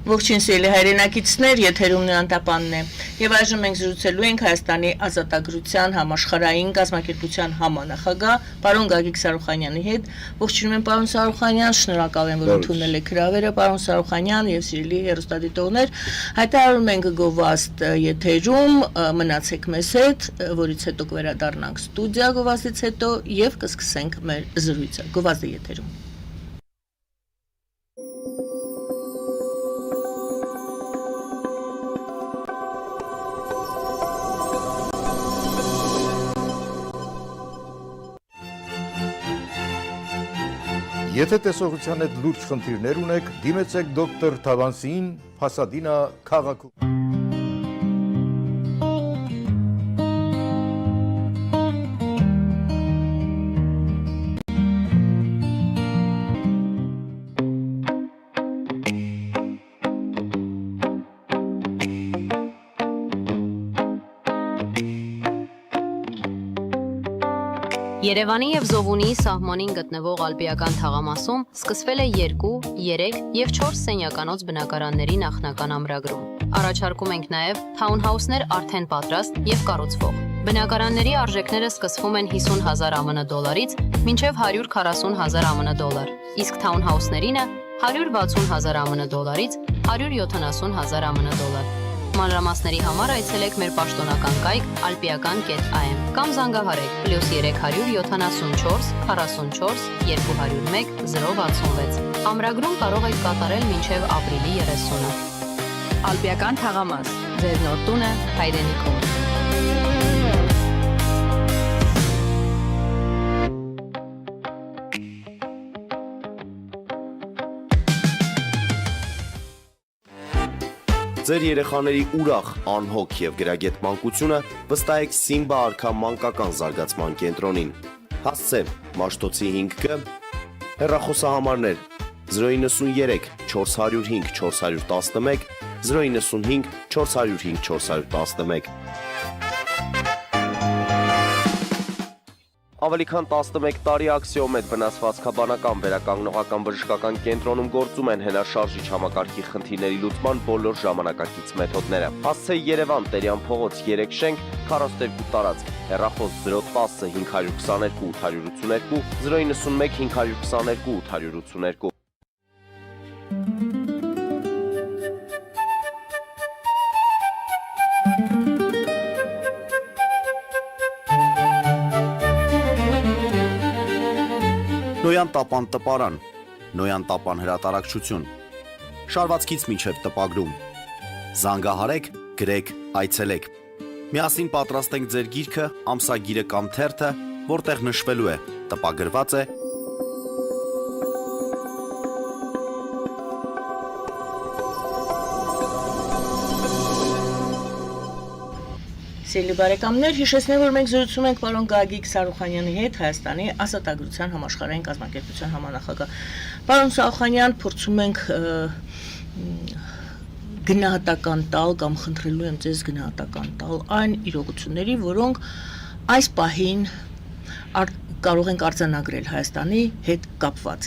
Ողջույն սիրելի հայրենակիցներ, եթերում Նոյան Տապանն է։ Եվ այժմ մենք զրուցելու ենք Հայաստանի Ազատագրության համաշխարհային կազմակերպության համանախագահ պարոն Գագիկ Սարուխանյանի հետ։ Ողջունում եմ պարոն Սարուխանյան, շնորհակալ եմ, որ ընդունել եք հրավերը, պարոն Սարուխանյան եւ սիրելի հեռուստադիտողներ։ Հայտարարում ենք գովազդ եթերում, մնացեք մեզ հետ, որից հետո կվերադառնանք ստուդիա գովազդից հետո եւ կսկսենք մեր զրույցը։ Գովազդի եթերում։ Եթե տեսողության հետ լուրջ խնդիրներ ունեք, դիմեցեք դոկտոր Թավանցիին, Փասադինա քաղաքում։ Երևանի և Զովունիի սահմանին գտնվող ալպիական թաղամասում սկսվել է 2, 3 և 4 սենյականոց բնակարանների նախնական ամրագրում։ Առաջարկում ենք նաև թաունհաուսներ արդեն պատրաստ և կառուցվող։ Բնակարանների արժեքները սկսվում են 50,000 ԱՄՆ դոլարից մինչև 140,000 ԱՄՆ դոլար, իսկ թաունհաուսներինը 160,000 ԱՄՆ դոլարից 170,000 ԱՄՆ դոլար։ Մանրամասների համար այցելեք մեր պաշտոնական կայք alpiakan.am կամ զանգահարեք +374 44 201 066։ Ամրագրում կարող եք կատարել մինչև ապրիլի 30-ը։ Ալպիական թաղամաս, ձեր նոր տունը հայրենիքում։ Ձեր երեխաների ուրախ, անհոգ և գրագետ մանկությունը վստահեք Սիմբա արքա մանկական զարգացման կենտրոնին։ Հասցե Մաշտոցի 5Կ, հեռախոսահամարներ 093 405 411, 095 405 411։ Ավելի քան 11 տարի Աքսիոմետ վնասվածքաբանական վերականգնողական բժշկական կենտրոնում գործում են հենաշարժիչ համակարգի խնդիրների լուծման բոլոր ժամանակակից մեթոդները։ Հասցե Երևան, Տերյան փողոց 3 շենք, 42 տարածք, հեռախոս 010 522 882, 091 522 882։ Նոյան Տապան տպարան, Նոյան Տապան հրատարակչություն, շարվածքից մինչև տպագրում, զանգահարեք, գրեք, այցելեք, միասին պատրաստենք ձեր գիրքը, ամսագիրը կամ թերթը, որտեղ նշվելու է, տպագրված է, Սիրելի բարեկամներ, հիշեցնեմ, որ մենք զրուցում ենք պարոն Գագիկ Սարուխանյանի հետ, Հայաստանի Ազատագրության համաշխարհային կազմակերպության համանախագահ։ Պարոն Սարուխանյան, փորձում ենք գնահատական տալ կամ խնդրելու եմ ձեզ գնահատական տալ այն իրողությունների, որոնք այս պահին կարող ենք արձանագրել Հայաստանի հետ կապված։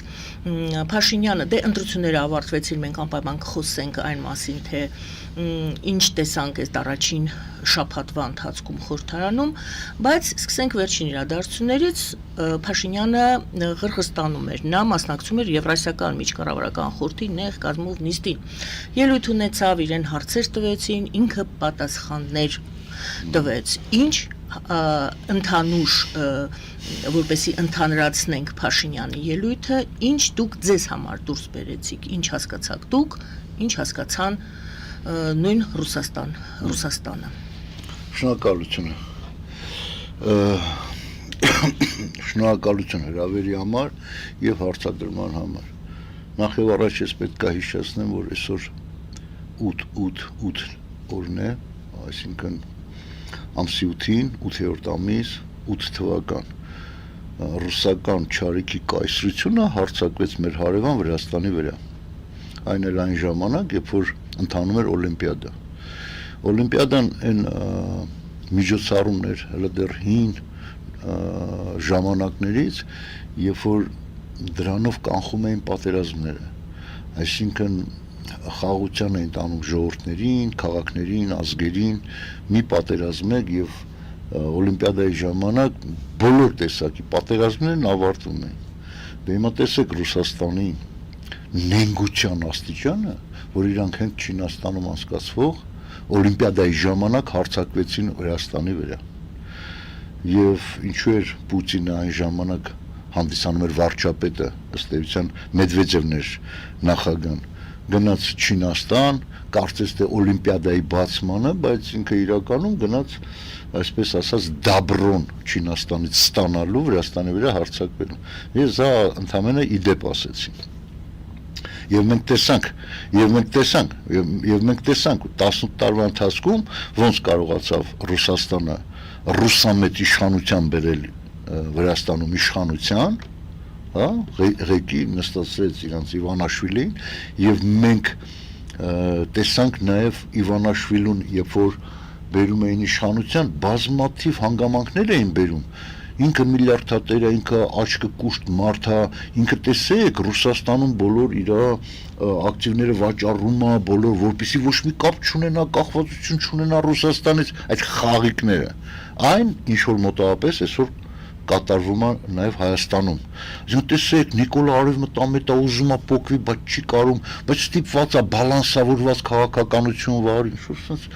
Փաշինյանը, դե ընտրությունները ավարտվեցին, մենք անպայման կխոսենք այն մասին, թե ինչ տեսանք այս առաջին շաբաթվա ընթացքում խորհրդարանում, բայց սկսենք վերջին իրադարձություններից, Փաշինյանը Ղրղստանում էր, նա մասնակցում էր Եվրասիական միջկառավարական խորհրդի նեղ կազմով նիստին։ Ելույթ ունեցավ, իրեն հարցեր տվեցին, ինքը պատասխաններ տվեց, ինչ ընդհանուր, որպեսի ընդհանրացնենք Փաշինյանի ելույթը, ինչ դուք ձեզ համար դուրս բերեցիք, ինչ հասկացաք դուք, ինչ հասկացան նույն Ռուսաստանը։ Շնորհակալություն հրավերի համար եւ հարցադրման համար։ Նախ եւ առաջ ես պետք է հիշեցնեմ, որ այսօր 8 օրն է, այսինքն ամսի 8-ին, 8-րդ ամիս, 8 թվական ռուսական չարիքի կայսրությունը հարձակվեց մեր հարևան Վրաստանի վրա։ Այն էլ այն ժամանակ, երբ որ ընթանում էր Օլիմպիադա։ Օլիմպիադան այն միջոցառումն էր հələ դեռ հին ժամանակներից, երբ որ դրանով կանխում էին պատերազմները, այսինքն խաղաղության էին տանում ժողովուրդներին, քաղաքներին, ազգերին մի պատերազմ եք եւ օլիմպիադայի ժամանակ բոլոր տեսակի պատերազմներն ավարտվում են։ Դե հիմա տեսեք Ռուսաստանի նենգության աստիճանը, որ իրանք հենց Չինաստանում անցկացվող օլիմպիադայի ժամանակ հարձակվեցին Վրաստանի վրա։ Եվ ինչու էր Պուտինը այն ժամանակ հանդիսանում էր վարչապետը, ըստ էության Մեդվեդևն էր նախագահան, գնաց Չինաստան, կարծես թե օլիմպիադայի բացմանը, բայց ինքը իրականում գնաց, այսպես ասած, դաբրոն Չինաստանից ստանալու Վրաստանի վրա հարձակվելու։ Ես դա ընդամենը իդեպ ասեցին։ Եվ մենք տեսանք 18 տարվա ընթացքում ոնց կարողացավ Ռուսաստանը ռուսամետ իշխանության բերել Վրաստանում իշխանության, հա, ղեկի նստացրեց իրանց Իվանաշվիլին եւ մենք տեսանք նաեւ Իվանաշվիլուն, երբ որ բերում էին իշխանության, բազմաթիվ հանգամանքներ էին բերում։ Ինքը միլիարդատեր է, ինքը աչքը կուշտ մարդ է, ինքը տեսեք Ռուսաստանում բոլոր իր ակտիվները վաճառում է, բոլոր, որպեսզի ոչ մի կապ չունենա, կախվածություն չունենա Ռուսաստանից, այդ խաղիկները։ Այն ինչ որ մոտավորապես այսօր կատարվում է նաև Հայաստանում։ Այսինքն տեսեք Նիկոլա Արևմտամետը ուզում է փոկվի, բայց չի կարող, բայց ստիպված է բալանսավորված քաղաքականություն վարի, ինչ-որ sense։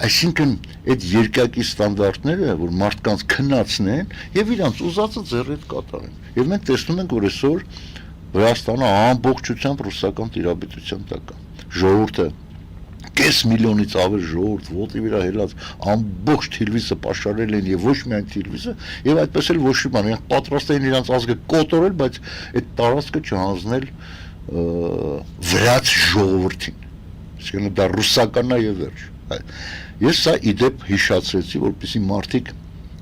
Այսինքն այդ երկակի ստանդարտները, որ մարդկանց քննացնեն եւ իրանց ուզածը ձեռիդ կատարեն։ Եվ մենք տեսնում ենք, որ այսօր Վրաստանը ամբողջությամբ ռուսական տիրապետության տակ է։ Ժողովուրդը կես միլիոնից ավել ժողովուրդ ոտի վրա հելած ամբողջ Թիլվիսը պաշարել են եւ ոչ միայն Թիլվիսը եւ այդպես էլ ոչ մի բան, իրենք պատրաստ էին իրանց ազգը կոտորել, բայց այդ տարածքը չհանձնել վրաց ժողովրդին։ Այսինքն դա ռուսականն է եւ վերջ։ Ես սա իդեպ հիշացրեցի, որպեսզի մարդիկ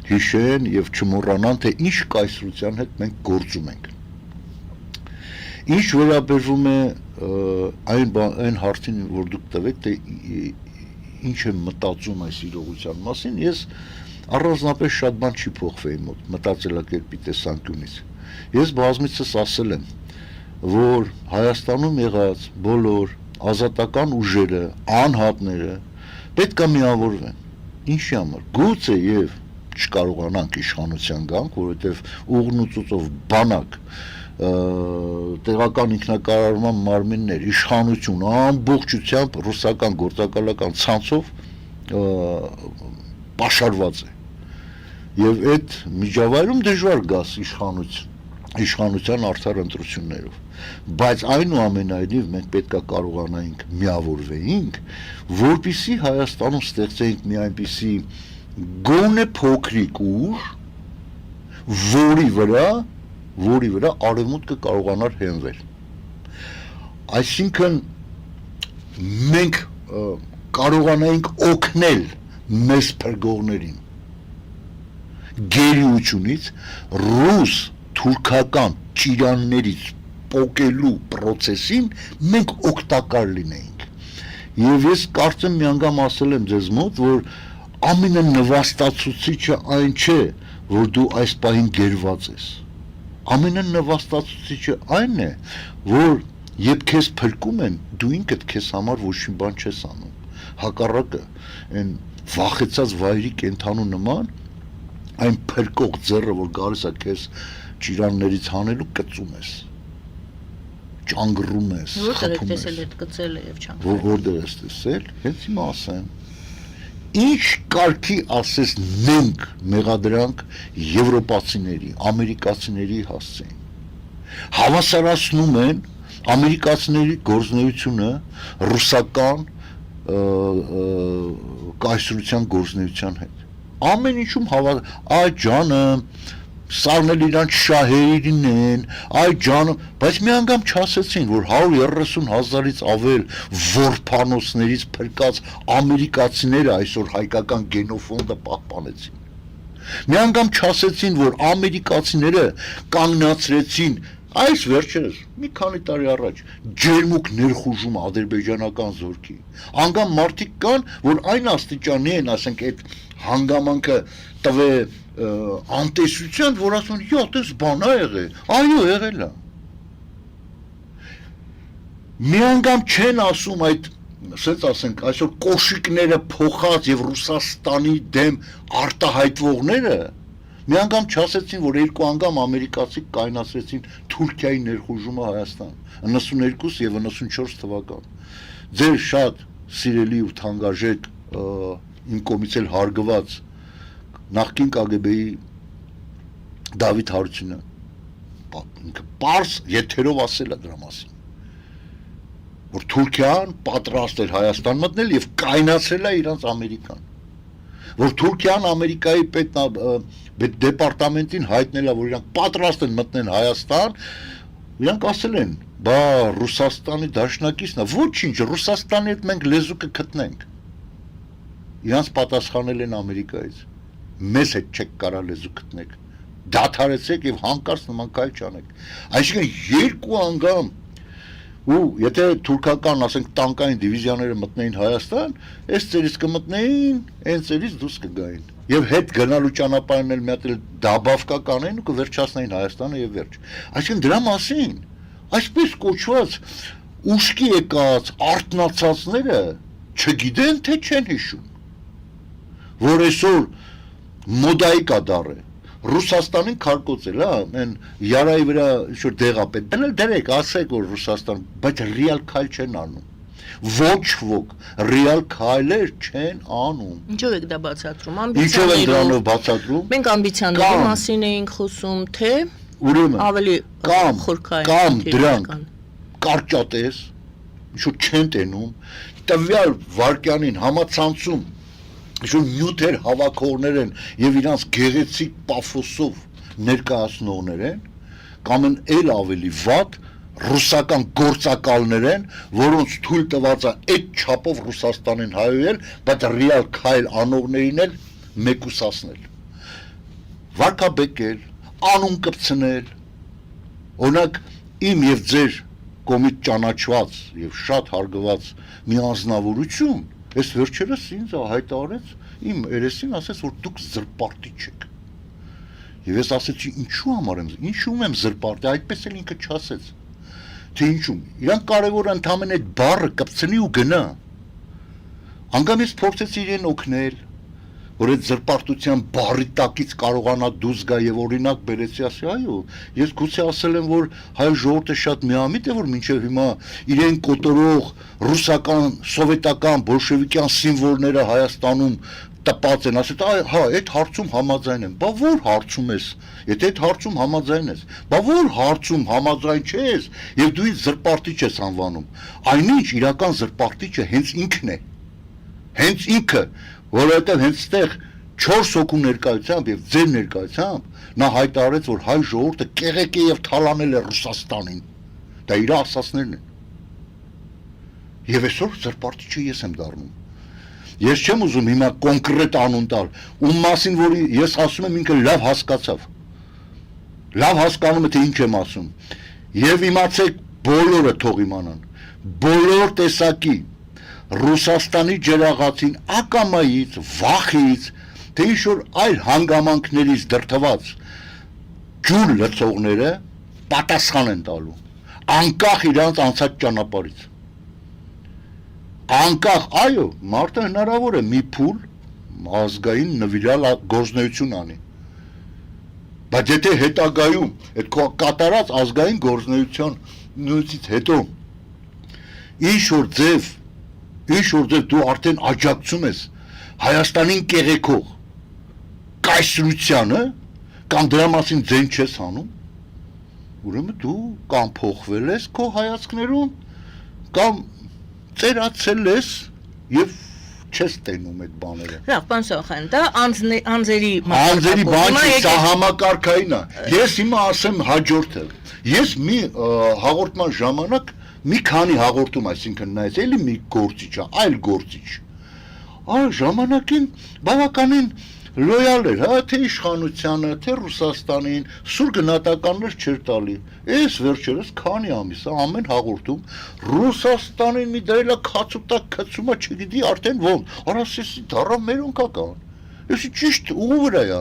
հիշեն եւ չմոռանան, թե ինչ կայսրության հետ մենք գործում ենք։ Ինչ վերաբերվում է այն հարցին, որ դուք տվեք, թե ինչ եմ մտածում այս իրողության մասին, ես առանձնապես շատ բան չի փոխվեի մոտ մտածելակերպի տեսանկյունից։ Ես բազմիցս ասել եմ, որ Հայաստանում եղած բոլոր ազատական ուժերը, անհատները պետք է միավորվեն։ Ինչի համար։ Գուցե եւ չկարողանանք իշխանության գանք, որովհետեւ ուղնուծուցով բանակ տեղական ինքնակառավարման մարմիններ, իշխանություն ամբողջությամբ ռուսական գործակալական ցանցով պաշարված է։ Եվ այդ միջավայրում դժվար գաս իշխանության արդար ընտրություններով։ Բայց այնուամենայնիվ մենք պետք է կարողանայինք միավորվեինք, որպեսզի Հայաստանում ստեղծեինք մի այնպիսի գոնե փոքրիկ ուժ, որի վրա արևմուտքը կարողանար հենվել։ Այսինքն մենք կարողանայինք օգնել մեզ փրկողներին գերիությունից, ռուս թուրքական ճիրաններից պոկելու process-ին մենք օգտակար լինեինք։ Եվ ես կարծեմ մի անգամ ասել եմ ձեզ մոտ, որ ամենանվաստացուցիչը այն չէ, որ դու այս պահին գերված ես։ Ամենանվաստացուցիչը այն է, որ երբ քեզ փրկում են, դու ինքդ քեզ համար ոչ մի բան չես անում։ Հակառակը, այն վախեցած վայրի կենթանու նման, այն փրկող ձեռը, որ գալիս է քեզ ճիրաններից հանելու, կծում ես։ Ճանգռում ես, Որտեղ եք տեսել այդ կծելը եւ չանգռումը։ Որտեղ ես տեսել, հենց հիմա ասեմ։ Ինչ կարգի ասես մենք մեղադրանք եվրոպացիների, ամերիկացիների հասցեին։ Հավասարացնում են ամերիկացիների գործունեությունը ռուսական կայսրության գործունեության հետ։ Ամեն ինչում այ ջանը սարնել իրանց շահերին են, այ ջանը, բայց մի անգամ չասեցին, որ 130,000-ից ավել որփանոցներից փրկած ամերիկացիները այսօր հայկական գենոֆոնդը պահպանեցին։ Մի անգամ չասեցին, որ ամերիկացիները կանգնացրեցին այս վերջերս մի քանի տարի առաջ ջերմուկ ներխուժում ադրբեջանական զորքի։ Անգամ մարդիկ կան, որ այն աստիճանի են, ասենք, այդ հանգամանքը տվե անտեսության, որ ասում են, «Յո, տես բան է եղել»։ Այո, եղել է։ մի անգամ չեն ասում այդ, ասենց ասենք, այսօր կոշիկները փոխած եւ Ռուսաստանի դեմ արտահայտվողները մի անգամ չասեցին, որ երկու անգամ ամերիկացի կայնացրեցին Թուրքիայի ներխուժումը Հայաստան 92 եւ 94 թվական։ Ձեր շատ սիրելի ու թանկարժեք իմ կողմից էլ հարգված նախկին KGB-ի Դավիթ Հարությունյանը ինքը պարզ եթերով ասել է դրա մասին, որ Թուրքիան պատրաստ էր Հայաստան մտնել եւ կայնացրել է իրանց Ամերիկան, որ Թուրքիան Ամերիկայի դեպարտամենտին հայտնել է, որ իրանք պատրաստ են մտնել Հայաստան, իրանք ասել են, բա Ռուսաստանի դաշնակիցն է, ոչինչ, Ռուսաստանի հետ մենք լեզու կգտնենք, իրանք պատասխանել են Ամերիկայից, մեզ հետ չեք կարա լեզու գտնեք, դադարեցեք եւ հանկարծ նման կայլ չանեք, այսինքն երկու անգամ ու եթե թուրքական, ասենք, տանկային դիվիզիաները մտնեին Հայաստան, այս ծերից կմտնեին, այն ծերից դուրս կգային եւ հետ գնալու ճանապարհն էլ մի հատ դաբավկա կանեին ու կվերջացնեին Հայաստանը եւ վերջ։ Այսինքն դրա մասին այսպես կոչված ուշքի եկած արտնացածները չգիտեն թե չեն հիշում, որ այսօր մոդայի կադար է Ռուսաստանին քարկոծել, այն Յարայի վրա ինչ-որ դեղապետ դնել, դրեք, ասեք, որ Ռուսաստան, բայց ռեալ քայլ չեն անում, ոչ ոք ռեալ քայլեր չեն անում։ Ինչով եք դա բացատրում, Ինչով են դրանով բացատրում։ Մենք ամբիցիաների մասին էինք խոսում, թե ուրեմն ավելի խորքային կամ դրանք կարճատես, ինչ-որ չեն տենում, տվյալ վարկյանին համացանցում Ինչ-որ նյութեր հավաքողներ են եւ իրանց գեղեցիկ պաֆոսով ներկայացնողներ են, կամ են էլ ավելի վատ ռուսական գործակալներ են, որոնց թույլ տված է այդ չափով Ռուսաստանին հայոյել, բայց ռեալ քայլ անողներին էլ մեկուսացնել։ Վարկաբեկել, անուն կպցնել, օրինակ իմ եւ ձեր կողմից ճանաչված եւ շատ հարգված մի անձնավորություն Ես վերջերս ինձ հայտարարեց իմ երեսին ասեց, որ դուք զրպարտի չեք։ Եվ ես ասեցի, ինչու համար եմ, ինչու եմ զրպարտի, այդպես էլ ինքը չասեց, թե ինչու։ Իրանք կարևոր ընդամենը այդ բառը կպցնի ու գնա։ Անգամ ես փորձեցի իրեն օգնել, որ այդ զրպարտության բառի տակից կարողանա դուրս գա եւ օրինակ բերեցի, ասի, այո, ես գուցե ասել եմ, որ հայ ժողովուրդը շատ միամիտ է, որ մինչեւ հիմա իրեն կոտորող ռուսական, սովետական, բոլշևիկյան սիմվոլները Հայաստանում տպած են, ասել, հա, այդ հարցում համաձայն եմ, բա որ հարցում ես, եթե այդ հարցում համաձայն ես, բա որ հարցում համաձայն չես, եւ դու ինձ զրպարտիչ ես անվանում, այնինչ իրական զրպարտիչը հենց ինքն է, հենց ինքը, որովհետև հենց ստեղ 4 հոգու ներկայությամբ եւ ձեր ներկայությամբ նա հայտարարեց, որ հայ ժողովուրդը կեղեկ է եւ թալանել է Ռուսաստանին։ Դա իր ասածներն են։ Եվ այսօր զրպարտիչը ես եմ դառնում։ Ես չեմ ուզում հիմա կոնկրետ անուն տալ, ում մասին որ ես ասում եմ ինքը լավ հասկացավ։ Լավ հասկանում է թե ինչ եմ ասում։ Եվ իմացեք բոլորը թող իմանան։ Բոլոր տեսակի Ռուսաստանի ջրաղացին ակամայից, վախից, թե ինչ-որ այլ հանգամանքներից դրդված ջուր լցողները պատասխան են տալու, անկախ իրանց անցած ճանապարհից։ Անկախ, այո, մարդը հնարավոր է մի փուլ ազգային նվիրալ գործունեություն անի։ Բայց եթե հետագայում այդ կատարած ազգային գործունեությունից հետո ինչ-որ ձև դու արդեն աջակցում ես Հայաստանին կեղեքող կայսրությանը կամ դրա մասին ձեն չես անում, ուրեմն դու կամ փոխվել ես քո հայացքներում կամ ծերացել ես եւ չես տենում այդ բաները։ Լավ, պարոն Սողյան, դա անձերի բան չի, սա համակարգային է։ Ես հիմա ասեմ հաջորդը։ Ես մի հաղորդման ժամանակ մի քանի հաղորդում, այսինքն նայեց, էլի մի գործիչ է, այլ գործիչ։ Ժամանակին բավականին լոյալ էր, հա, թե իշխանությանը, թե Ռուսաստանին, սուր գնահատականներ չէր տալի։ Այս վերջերս քանի ամիս է ամեն հաղորդում Ռուսաստանին մի դրելա քացուտակ քցումա, չգիտի արդեն ոնց, արասեսի դառա մերոնքական։ Էսի ճիշտ ուղու վրա է։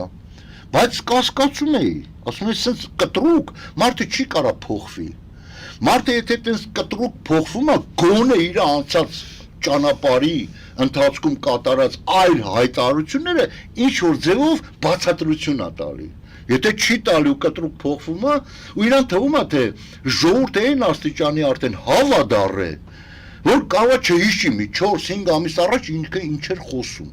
Բայց կասկածում էի, ասում եմ, սենց կտրուկ մարդը չի կարա փոխվի։ Մարդը եթե տես կտրուկ փոխվում է, գոնե իր անցած ճանապարհի ընթացքում կատարած այլ հայտարարությունները ինչ որ ձևով բացատրություն է տալի։ Եթե չի տալի ու կտրուկ փոխվում է, ու իրան թվում է թե ժողովուրդը այն աստիճանի արդեն հավադար է, որ կարող չհիշի մի 4-5 ամիս առաջ ինքը ինչ էր խոսում։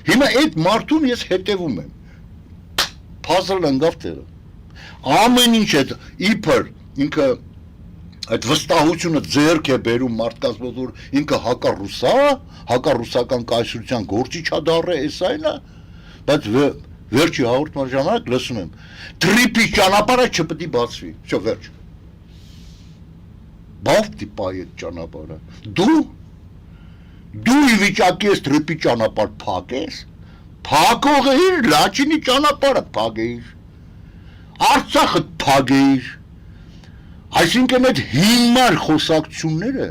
Հիմա այդ մարդուն ես հետևում եմ։ Puzzle ընկավ տեղը։ Ամեն ինչ է իբր ինքը այդ վստահությունը ձեռք է բերում մարդկանց մոտ, որ ինքը հակառուսական կայսրության գործիչ է դառը, էս այն է, բայց վերջի հաղորդման ժամանակ լսում եմ, տրիպի ճանապարհը չպետք է բացվի, շո վերջ։ Բավ տիպայ այդ ճանապարհը։ Դու ի վիճակի ես տրիպի ճանապարհ փակես, փակողը իր լաչինի ճանապարհը փակեիր, Արցախը փակեիր։ Այսինքն այդ հիմար խոսակցությունները,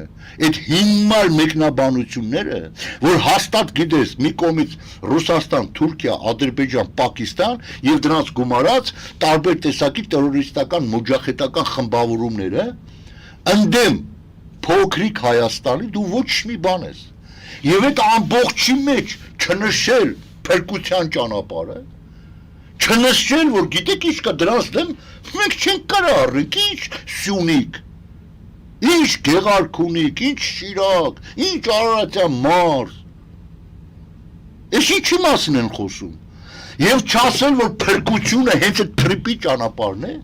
այդ հիմար մեկնաբանությունները, որ հաստատ գիտես մի կողմից Ռուսաստան, Թուրքիա, Ադրբեջան, Պակիստան եւ դրանց գումարած տարբեր տեսակի տերորիստական մոջախետական խմբավորումները ընդդեմ փոքրիկ Հայաստանի դու ոչ մի բան ես։ Եվ այդ ամբողջի մեջ չնշել փրկության ճանապարհը, չնշել, որ գիտեք ինչ կա դրանց դեմ, մենք չենք կարող առնենք, ինչ Սյունիք, ինչ Գեղարքունիք, ինչ Շիրակ, ինչ Արարատյան մարզ, ես ինչի մասին են խոսում, և չասել, որ փրկությունը հենց այդ տրիպի ճանապարհն է,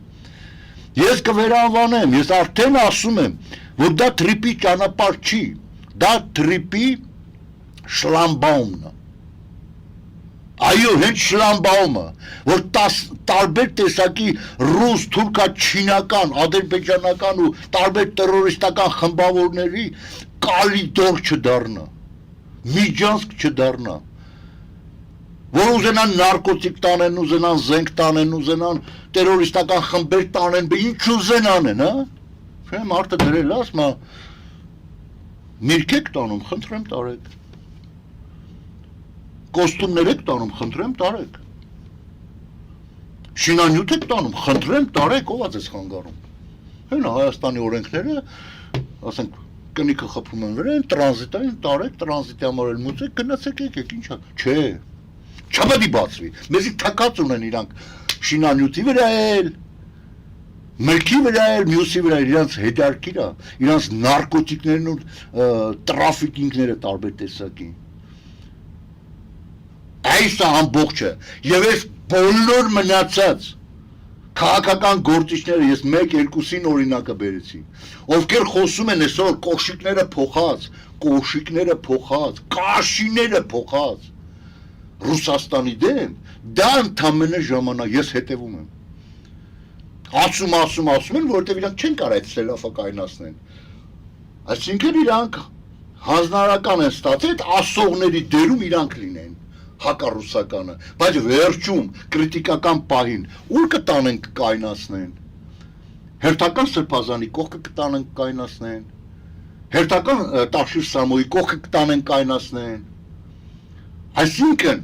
ես կվերանվանեմ, ես արդեն ասում եմ, որ դա տրիպի ճանապարհ չի, դա տրիպի շլամբաումն է, այո, հենց շլամբաումը, որ տարբեր տեսակի ռուս, թուրքա, չինական, ադրբեջանական ու տարբեր տերորիստական խմբավորների կալիդոր չդառնա, միջանցք չդառնա, որ ուզենան նարկոտիկ տանեն, ուզենան զենք տանեն, ուզենան տերորիստական խմբեր տանեն, ինչ ուզենան են, հա? Չեմ մարդը դրել ասում, միրգ եք տանում, խնդրեմ տարեք, կոստումներ եք տանում, խնդրեմ տարեք, շինանյութ եք տանում, խնդրեմ տարեք, ով է ձեզ խանգարում, հենա Հայաստանի օրենքները, ասենք, կնիքը խփում են վրան, տրանզիտային տարեք, տրանզիտի համար էլ մուծեք, գնացեք եկեք, ինչա, չէ, չպետք է բացվի, մեզի թակած ունեն իրանք շինանյութի վրա էլ, մրգի վրա էլ, մյուսի վրա էլ, իրանց հետարքիր է, իրանց նարկոտիկներն ու տրաֆիկինգները տարբեր տեսակի, այս ամբողջը, և ես բոլոր մնացած քաղաքական գործիչները, ես 1-2-ին օրինակը բերեցի, ովքեր խոսում են այսօր կոշիկները փոխած, կաշիները փոխած, Ռուսաստանի դեմ, դա ընդամենը ժամանակ, ես հետևում եմ, ասում են, որտև իրանք չեն կարող այդ սելավակայնացնեն, այսինքն իրանք հանձնարարական են ստացել, այդ ասողների դերում իրանք լինեն, հակառուսականը, բայց վերջում կրիտիկական պահին ուր կտանեն կկայնացնեն, հերթական Սրբազանի կողքը կտանեն կկայնացնեն, հերթական Տաշիր Սամոյի կողքը կտանեն կայնացնեն, այսինքն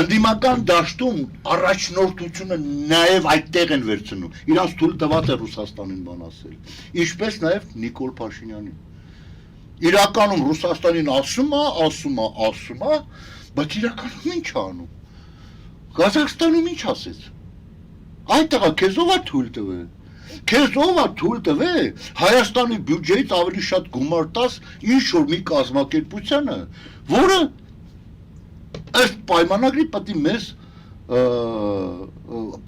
ընդդիմական դաշտում առաջնորդությունը նաև այդտեղ են վերցնում, իրանց թույլ տված է Ռուսաստանին բան ասել, ինչպես նաև Նիկոլ Փաշինյանին, իրականում Ռուսաստանին ասում է, բայց իրականում ինչ անում, Ղազախստանում ինչ ասեց, այդտեղա քեզ ով է թույլ տվել, քեզ ով է թույլ տվել Հայաստանի բյուջեից ավելի շատ գումար տաս ինչ-որ մի կազմակերպությանը, որը ըստ պայմանագրի պետք է մեզ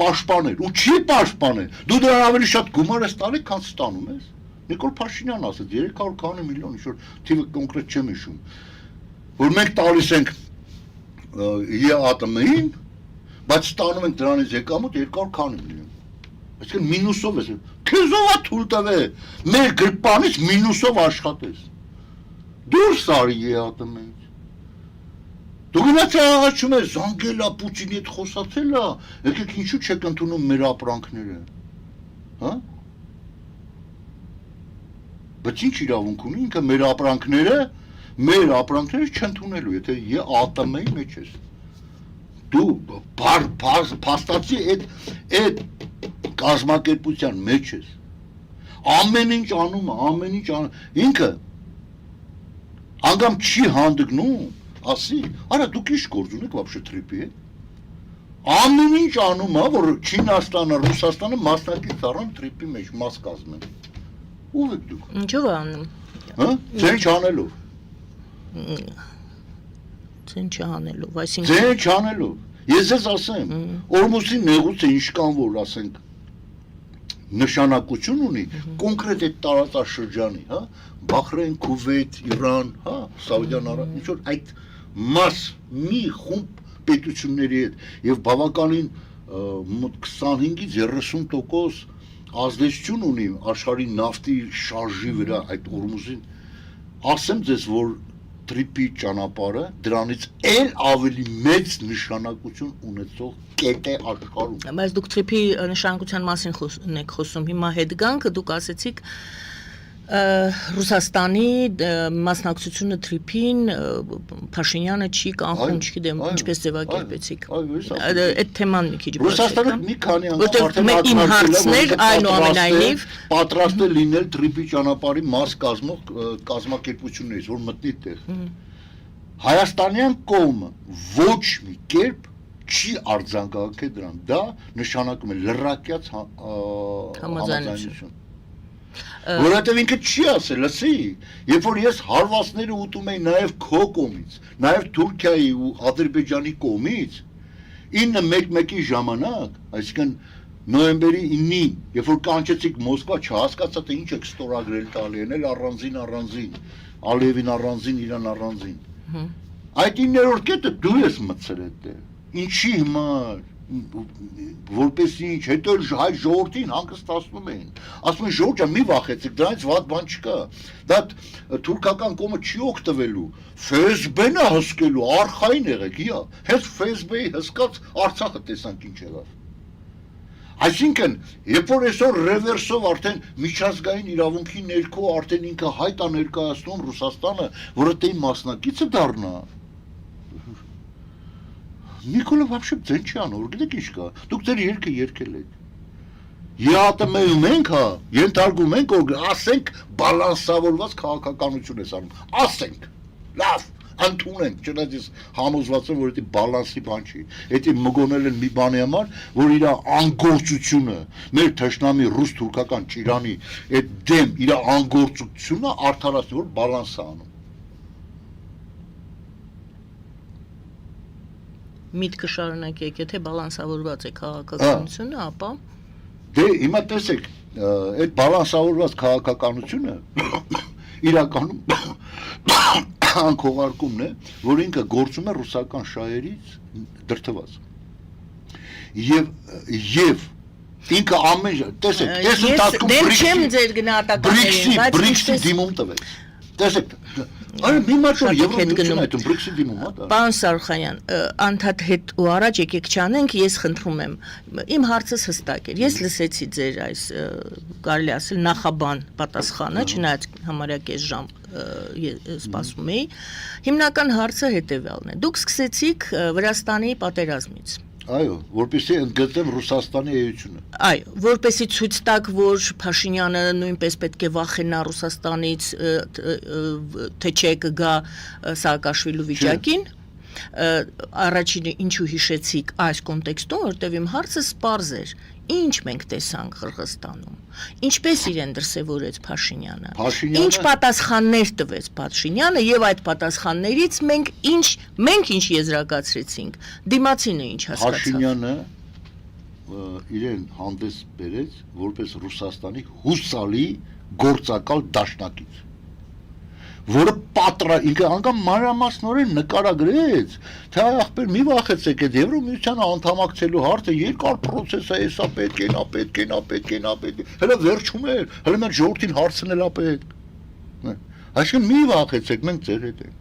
պաշտպանել, ու չի պաշտպանել, դու դրան ավելի շատ գումար ես տալի, քան ստանում ես, Նիկոլ Փաշինյանն ասեց 300 միլիոն, ինչ-որ թիվը կոնկրետ չեմ հիշում, որ մենք տալիս ենք ԵԱՏՄ-ին, բայց ստանում ենք դրանից եկամուտ 200 միլիոն, այսինքն մինուսով ես, քեզ ով է թույլ տվել, մեր գրպանից մինուսով աշխատես, դուրս արի ԵԱՏՄ-ից, դու գնաց աղաչում ես, զանգելա, Պուտինի հետ խոսացելա, եկեք ինչու չեք ընդունում մեր ապրանքները, հա? Բայց ինչ իրավունք ունի, ինքը մեր ապրանքները չընդունելու, եթե ԵԱՏՄ-ի մեջ ես, դու փաստացի այդ կազմակերպության մեջ ես, ամեն ինչ անում է, ամեն ինչ ինքը անգամ չի հանդգնում, ասի, արա դուք ինչ գործ ունեք вообще տրիպի հետ։ Ամեն ինչ անում է, որ Չինաստանը, Ռուսաստանը մասնակից առան տրիպի մեջ մաս կազմեն։ Ո՞վ եք դուք։ Ինչով է անում։ Հա? Ձեն չանելով։ Ձեն չանելով, այսինքն Ձեն չանելով։ Ես ես ասեմ, Օրմուսի նեղուցը ինչքան որ ասենք նշանակություն ունի կոնկրետ այդ տարածաշրջանի, հա, Բախրեյն, Քուվեյթ, Իրան, հա, Սաուդյան Արաբիա, ինչ որ այդ մաս մի խումբ պետությունների հետ եւ բավականին մոտ 25-ից 30% ազդեցություն ունի աշխարհի նավթի շարժի վրա այդ Օրմուզին, ասեմ ձեզ, որ տրիպի ճանապարհը դրանից էլ ավելի մեծ նշանակություն ունեցող կետ է աշխարհում։ Բայց դուք տրիպի նշանակության մասին եք խոսում, հիմա հետ գանք, դուք ասեցիք Ռուսաստանի մասնակցությունը տրիպին Փաշինյանը չի կանխում, չգիտեմ, ինչպես ձևակերպեցիք։ Այդ թեման մի քիչ Ռուսաստանը մի քանի անգամ իմ հարցն էր այնուամենայնիվ պատրաստ է լինել տրիպի ճանապարհի մաս կազմող կազմակերպություններից, որ մտնի տեղ։ Հայաստանյան կողմը ոչ մի կերպ չի արձագանքել դրան, դա նշանակում է լրակյաց համաձայնություն։ Որովհետև ինքը չի ասել, լսի, երբ որ ես հարվածները ուտում էի նաև քո կողմից, նաև Թուրքիայի ու Ադրբեջանի կողմից, 9-1-1-ի ժամանակ, այսինքն նոյեմբերի 9-ին, երբ որ կանչեցիք Մոսկվա, չհասկացա թե ինչ եք ստորագրել տալի, են էլ առանձին, Ալիևին առանձին, Իրան առանձին։ Այդ 9-րդ կետը դու ես մտցրել այդտեղ։ Ինչի համար որպես ինչ, հետո հայ ժողովրդին հանգստացնում էին, ասում են ժողովուրդ մի վախեցեք, դրանից վատ բան չկա, դա թուրքական կողմը չի օգտվելու, ՖՍԲ-ն է հսկելու, արխային եղեք, հենց ՖՍԲ-ի հսկած Արցախը տեսանք ինչ եղավ։ Այսինքն, երբ որ այսօր ռևերսով արդեն միջազգային իրավունքի ներքո արդեն ինքը հայտ է ներկայացնում Ռուսաստանը, որը դե մասնակիցը դառնա, Նիկոլը вообще ձեն չի անում, գիտեք ինչ կա, դուք ձեր երգը երգել եք։ ԵԱՏՄ-ում ենք, հա, ենթարկում ենք, որ ասենք բալանսավորված քաղաքականություն ես անում, ասենք, լավ, ընդունենք, չնայած ես համոզված եմ, որ դա բալանսի բան չի, դա մգոնել են մի բանի համար, որ իր անգործությունը, մեր թշնամի ռուս-թուրքական ճիրանի այդ դեմ իր անգործությունը արդարացնի, որ բալանս է անում։ Միտքը շարունակեք, եթե բալանսավորված է քաղաքականությունը, ապա դե հիմա տեսեք, այդ բալանսավորված քաղաքականությունը իրականում անքողարկումն է, որ ինքը գործում է ռուսական շահերից դրդված։ Եվ ինքը ամեն տեսեք, այս ընթացքում դեմ չեմ ձեր գնահատականներին, բայց BRICS-ի դիմում տվեց։ Տեսեք, այո, մի մատոր Եվրոմիությունն այդ BRICS-ի դիմում է դա։ Պարոն Սարխանյան, անդադ հետ ու առաջ եկեք չանենք, ես խնդրում եմ։ Իմ հարցս հստակ էր։ Ես լսեցի ձեր այս կարելի ասել նախաբան պատասխանը, չնայած համարյա կես ժամ սպասում էի։ Հիմնական հարցը հետևյալն է։ Դուք սկսեցիք Վրաստանի պատերազմից։ Այո, որպեսզի ընդգծեմ Ռուսաստանի էությունը։ Այո, որպեսզի ցույց տակ, որ Փաշինյանը նույնպես պետք է վախենա Ռուսաստանից, թե չէ կգա Սաակաշվիլու վիճակին։ Առաջինը ինչու հիշեցիք այս կոնտեքստում, որտեղ իմ հարցը սպառզ էր։ Ինչ մենք տեսանք Қырғызստանում։ Ինչպես իրեն դրսևորեց Փաշինյանը։ Ինչ պատասխաններ տվեց Փաշինյանը եւ այդ պատասխաններից մենք ինչ եզրակացրեցինք։ Դիմացինը ինչ հասկացավ։ Փաշինյանը իրեն հանդես բերեց որպես Ռուսաստանի հուսալի գործակալ դաշնակից, որը ինքը անգամ մանրամասնորեն նկարագրեց, թե ախպեր մի վախեցեք, այդ Եվրոմիությանը անդամակցելու հարցը երկար պրոցես է, հեսա պետք է, հələ վերջում էր, հələ մեր ժողովրդին հարցնել է պետք։ Այսինքն մի վախեցեք, մենք ձեր հետ ենք։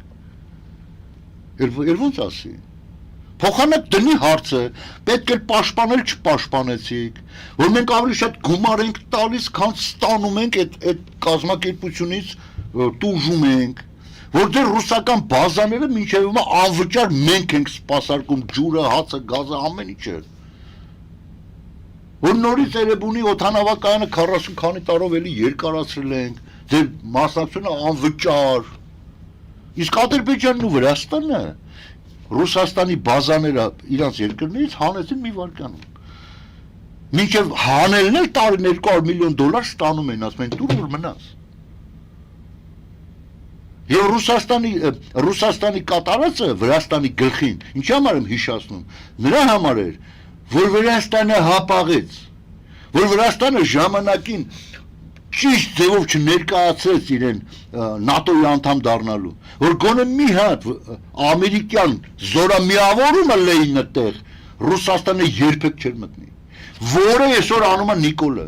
Էլ ոնց ասի։ Փոխանակ դնի հարցը, պետք է պաշտպանել չպաշտպանեցիք, որ մենք ավելի շատ գումար ենք տալիս, քան ստանում ենք այդ կազմակերպությունից տուժում ենք, որ դեռ ռուսական բազաները մինչև հիմա անվճար մենք ենք սպասարկում ջուրը, հացը, գազը, ամեն ինչը։ որ նորից Էրեբունի օդանավակայանը 40 քանի տարով էլի երկարացրել ենք, դե մասնակցությունը անվճար։ Իսկ Ադրբեջանն ու Վրաստանը Ռուսաստանի բազաները իրանց երկրներից հանեցին մի վարկանում։ Մինչև հանելն էլ տարին $200 միլիոն ստանում են, ասում են դուր որ մնաս։ Եվ Ռուսաստանի կատարածը Վրաստանի գլխին, ինչի համար եմ հիշացնում, նրա համար էր, որ Վրաստանը հապաղեց, որ Վրաստանը ժամանակին ճիշտ ձևով չներկայացրեց իրեն ՆԱՏՕ-ի անդամ դառնալու, որ գոնե մի հատ ամերիկյան զորամիավորումը լեին այդտեղ Ռուսաստանը երբեք չէր մտնի, որը այսօր անում է Նիկոլը։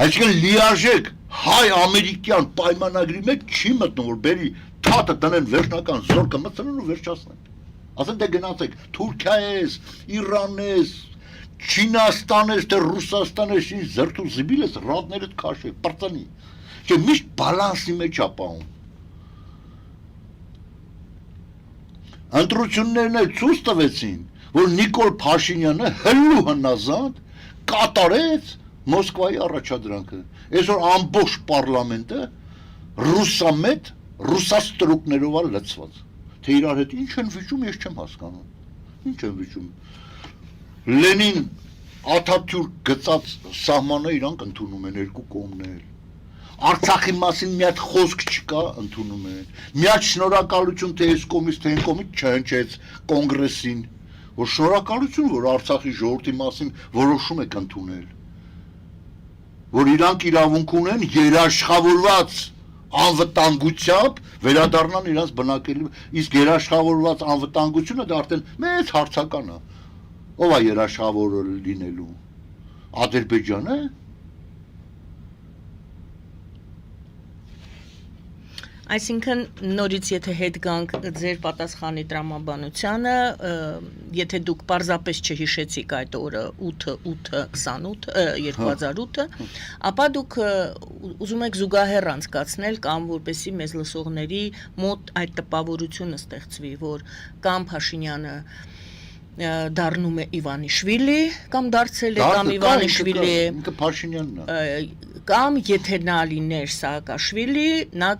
Այսինքն լիարժեք հայ-ամերիկյան պայմանագրի մեջ չի մտնում, որ բերի թաթը տնեն վերջնական զորքը մտցնեն ու վերջացնեն։ Ասեն դե գնացեք Թուրքիա ես, Իրան ես, Չինաստան ես, թե Ռուսաստան ես, ինչ զրթու զիբիլ ես, ռադներդ քաշեք, պրծնի։ Չէ, միշտ բալանսի մեջ ապահում։ Ընտրություններն էլ ցույց տվեցին, որ Նիկոլ Փաշինյանը հլու հնազանդ կատարեց Մոսկվայի առաջադրանքը։ Այսօր ամբողջ պարլամենտը ռուսամետ, ռուսաստրուկներով է լցված։ Թե իրար հետ ինչ են վիճում, ես չեմ հասկանում։ Ինչ են վիճում։ Լենին Աթաթյուրք գծած սահմանը իրանք ընդունում են երկու կողմներ։ Արցախի մասին մի հատ խոսք չկա, ընդունում են։ Մի հատ շնորհակալություն թե այս կողմից թե այն կողմից չհնչեց կոնգրեսին, որ շնորհակալություն, որ Արցախի ժողովրդի մասին որոշում եք ընդունել։ Որ իրանք իրավունք ունեն երաշխավորված անվտանգությամբ վերադառնան իրենց բնակելի, իսկ երաշխավորված անվտանգությունը դա արդեն մեծ հարցական է։ Ով է երաշխավորը լինելու, Ադրբեջանը։ Այսինքն նորից եթե հետ գանք ձեր պատասխանի տրամաբանությանը, եթե դուք պարզապես չհիշեցիք այդ օրը 8/8/28, ապա դուք ուզում եք զուգահեռ անցկացնել կամ որպեսի մեզ լսողների մոտ այդ տպավորությունը ստեղծվի, որ կամ Փաշինյանը դառնում է Իվանիշվիլի կամ դարձել է կամ Իվանիշվիլի ինքը Փաշինյանն է կամ եթե նա լիներ Սաակաշվիլի, նա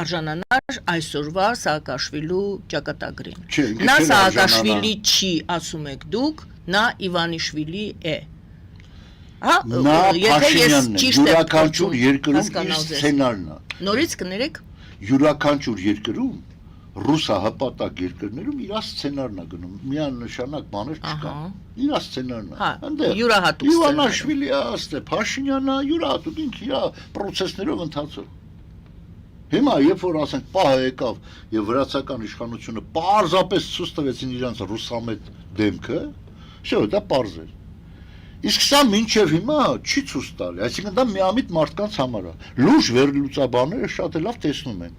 արժանանար այսօրվա Սաակաշվիլու ճակատագրին։ Նա Սաակաշվիլի չի, ասում եք դուք, նա Իվանիշվիլի է։ Նա Փաշինյանն է, յուրաքանչյուր երկրում իր սցենարն է։ Նորից կներեք։ Յուրաքանչյուր երկրում ռուսահպատակ երկրներում իր սցենարն է գնում, միանշանակ բաներ չկա։ Իր սցենարն է։ Այնտեղ յուրահատուկ Իվանաշվիլի աստ է, Փաշինյանը յուրահատուկ ինքը իր պրոցեսներով ընթացող։ Հիմա երբ որ ասենք պահը եկավ եւ վրացական իշխանությունը պարզապես ցույց տվեցին իրենց ռուսամետ դեմքը, շո դա պարզ էր։ Իսկ սա մինչև հիմա չի ցույց տալի, այսինքն դա միամիտ մարդկանց համար է։ Լուրջ վերլուծաբանները շատ լավ տեսնում են։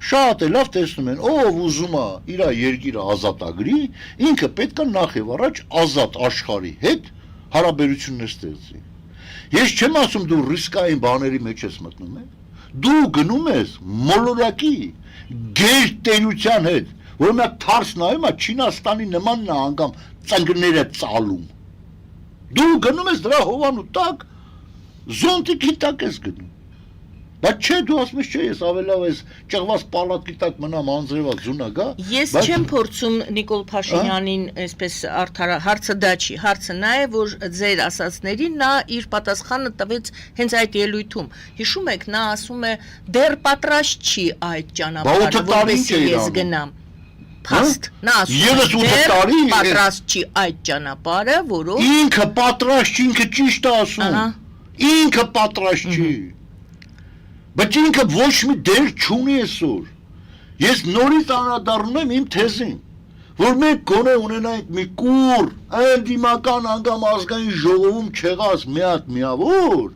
Շատ լավ տեսնում են, ով ուզում է իր երկիրը ազատագրի, ինքը պետք է նախ եւ առաջ ազատ աշխարհի հետ հարաբերություններ ստեղծի։ Ես չեմ ասում դու ռիսկային բաների մեջ ես մտնում ես, դու գնում ես մոլորակի գերտերության հետ, որ նա թարս նայում է Չինաստանի նմանն է անգամ ծնկները ծալում։ Դու գնում ես դրա հովանու տակ, զոնտիկի տակ ես գնում։ Բայց չէ դու ասում ես չէ ես ավելավ ես ճղված պալատի տակ մնամ անձրևած զունա գա։ Ես չեմ փորձում Նիկոլ Փաշինյանին այսպես արդարա հարցը դա չի, հարցը նա է, որ ձեր ասածներին նա իր պատասխանը տվեց հենց այդ ելույթում։ Հիշում եք, նա ասում է դեռ պատրաստ չի այդ ճանապարհը, որպեսզի ես գնամ։ Փաստ, նա ասում է դեռ պատրաստ չի այդ ճանապարհը, որով ինքը պատրաստ չի, ինքը ճիշտ է ասում։ Ինքը պատրաստ չի։ Բայց ինքը ոչ մի դեր չունի այսօր։ Ես նորից անդրադառնում եմ իմ թեզին, որ մենք գոնե ունենանք մի կուր, ընդդիմական անգամ ազգային ժողովում չեղած մի հատ միավոր,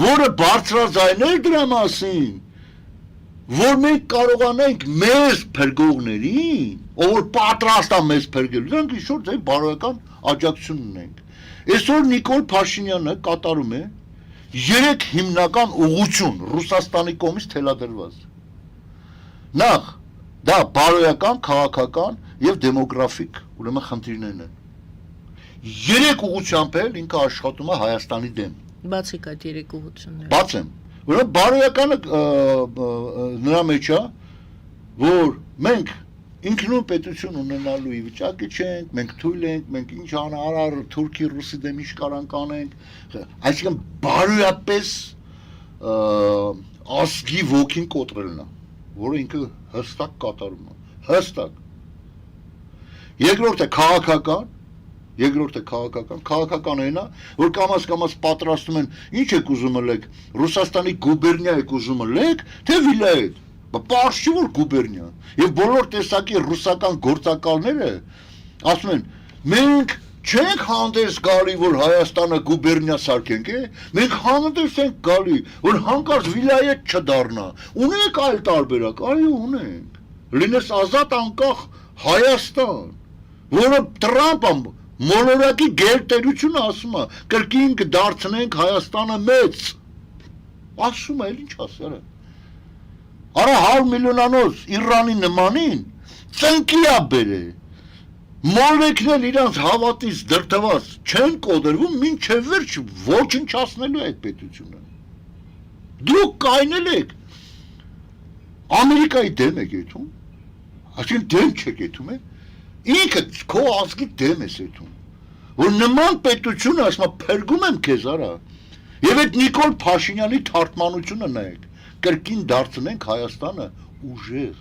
որը բարձրաձայներ դրա մասին, որ մենք կարողանանք մեզ փրկողներին, ով որ պատրաստ է մեզ փրկել, դրանք ինչ-որ ձեր բարոյական աջակցություն ունենք։ Այսօր Նիկոլ Փաշինյանը կատարում է 3 հիմնական ուղղություն Ռուսաստանի կողմից թելադրված։ Նախ դա բարոյական, քաղաքական եւ դեմոգրաֆիկ, ուրեմն խնդիրներն են։ Երեք ուղղությամբ էլ ինքը աշխատում է Հայաստանի դեմ։ Բացիկ այդ երեք ուղղությունները։ Բացեմ։ Ուրեմն բարոյականը նրա մեջ է, որ մենք ինքնուն պետություն ունենալու վիճակի չենք, մենք թույլ ենք, մենք ինչ անարար Թուրքի Ռուսի դեմ ինչ կարանք անենք, այսինքն բարոյապես ազգի ոգին կոտրելն է, որը ինքը հստակ կատարում է, հստակ։ Երկրորդը քաղաքական այն է, որ կամաց պատրաստում են, ինչ եք ուզում ըլեք, Ռուսաստանի գուբերնիա եք ուզում ըլեք, թե վիլայետ, պարզ չի որ գուբերնիա, և բոլոր տեսակի ռուսական գործակալները ասում են, մենք չենք հանդես գալի, որ Հայաստանը գուբերնիա սարքենք, մենք հանդես ենք գալի, որ հանկարծ վիլայետ չդառնա, ունենք այլ տարբերակ, այո ունենք, լինես ազատ անկախ Հայաստան, որը Տրամպը մոլորակի գերտերությունը ասում է, կրկին կդարձնենք Հայաստանը մեծ, ասում է, էլ ինչ ասերը, արա 100 միլիոնանոց Իրանի նմանին ծնկի է բերե, մոլեկնել իրանց հավատից դրդված չեն կոդրվում, մինչև վերջ ոչնչացնելու այդ պետությունը, դուք կայնել եք, Ամերիկայի դեմ եք եթում, այսին դեմ չեք եթում է, ինքը քո ազգի դեմ ես եթում, որ նման պետությունը ասում է փրկում եմ քեզ արա, և այդ Նիկոլ Փաշինյանի թարգմանությունը նայեք, կրկին դարձնենք Հայաստանը ուժեղ,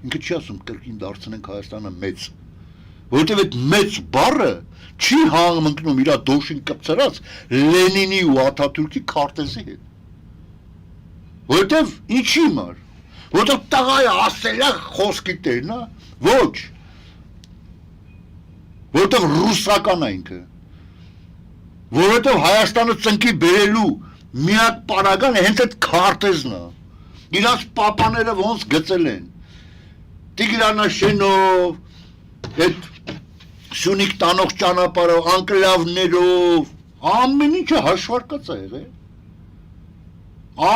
ինքը չի ասում կրկին դարձնենք Հայաստանը մեծ, որովհետև այդ մեծ բառը չի համընկնում իր դոշին կպցրած Լենինի ու Աթաթուրքի քարտեզի հետ, որովհետև ինչի մար, որովհետև տղայը ասելա խոսքի տերն է, ոչ, որովհետև ռուսական է ինքը, որովհետև Հայաստանը ծնկի բերելու միակ պարագանը հենց այդ քարտեզն է, իրանց պապաները ոնց գծել են, Տիգրանաշենով, այդ Սյունիք տանող ճանապարհով, անկլավներով, ամեն ինչը հաշվարկած է եղել,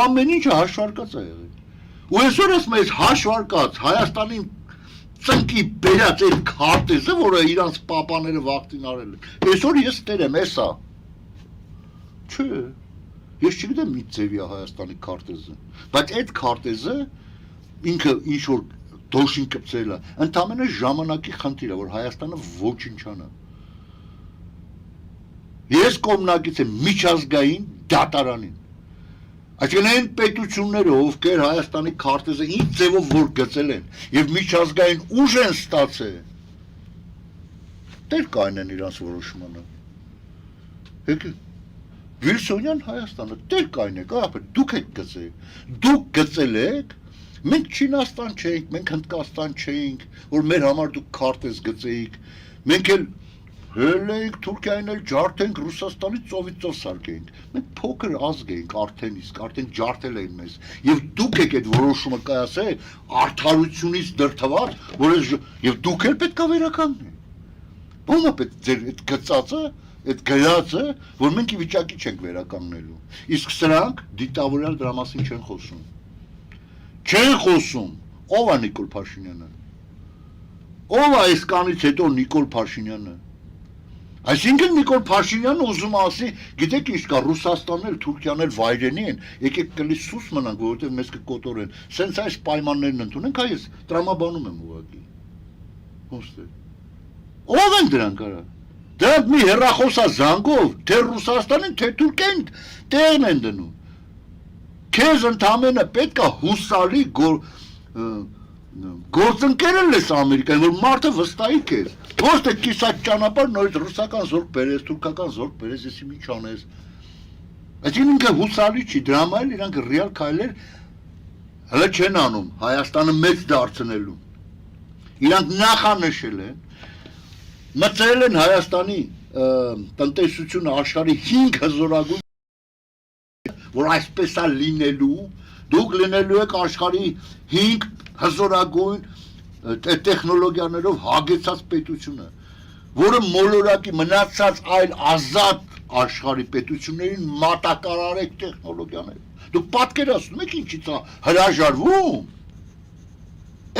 ամեն ինչը հաշվարկած է եղել, ու այսօր ասում ես հաշվարկած Հայաստանին ծնկի բերած այդ քարտեզը, որը իրանց պապաները վաղտին արել են, այսօր ես տեր եմ, էսա, չէ, ես չգիտեմ մի ձևի է Հայաստանի քարտեզը, բայց այդ քարտեզը ինքը ինչ-որ դոշին կպցրել է, ընդամենը ժամանակի խնդիր է, որ Հայաստանը ոչնչանա, ես կողմնակից եմ միջազգային դատարանին, այսինքն այն պետությունները, ովքեր Հայաստանի քարտեզը ինչ ձևով որ գծել են և միջազգային ուժ են ստացել, տեր կայնեն իրանց որոշմանը, Վիլսոնյան Հայաստանը, տեր կայնեք, դուք եք գծել, դուք գծել եք, մենք Չինաստան չէինք, մենք Հնդկաստան չէինք, որ մեր համար դուք քարտեզ գծեիք, մենք էլ հելեինք, Թուրքիային էլ ջարդենք, Ռուսաստանի ծովից ծով սարքեինք, մենք փոքր ազգ էինք արդեն իսկ, արդեն ջարդել էին մեզ, և դուք եք այդ որոշումը կայացել, արդարությունից դրդված, և դուք էլ պետք է վերականգնեք, ո՞ւմ է պետք ձեր այդ գծածը, այդ գրածը, որ մենք ի վիճակի չենք վերականգնելու, իսկ սրանք դիկտատորիալ դրա մասին չեն խոսում, չեն խոսում, ով է Նիկոլ Փաշինյանը, ով է այս կանից հետո Նիկոլ Փաշինյանը, այսինքն Նիկոլ Փաշինյանը ուզում ասի, գիտեք ինչ կա, Ռուսաստանն էլ, Թուրքիան էլ վայրենի են, եկեք կլի սուս մնանք, որովհետև մեզ կկոտորեն, սենց այս պայմաններն ընդունենք, այս տրամաբանում եմ ուղղակի, ով են դրանք արա, դրանք մի հեռախոսազանգով, թե Ռուսաստանին, թե Թուրքիային տեղն են դնում, քեզ ընդամենը պետք է հուսալի գործընկերել ես Ամերիկային, որ մարդը վստահի քեզ, ոչ թե կիսած ճանապարհ նորից ռուսական զորք բերես, թուրքական զորք բերես, եսի ինչ անես, այսինքն ինքը հուսալի չի, դրա համար էլ իրանք ռեալ քայլեր հələ չեն անում, Հայաստանը մեծ դարձնելու, իրանք նախանշել են, մտցրել են Հայաստանի տնտեսությունը աշխարհի 5 հզորագույն, որ այսպես է լինելու, դուք լինելու եք աշխարհի 5 հզորագույն տեխնոլոգիաներով հագեցած պետությունը, որը մոլորակի մնացած այլ ազատ աշխարհի պետություններին մատակարարեք տեխնոլոգիաներ, դուք պատկերացնում եք ինչից է հրաժարվում,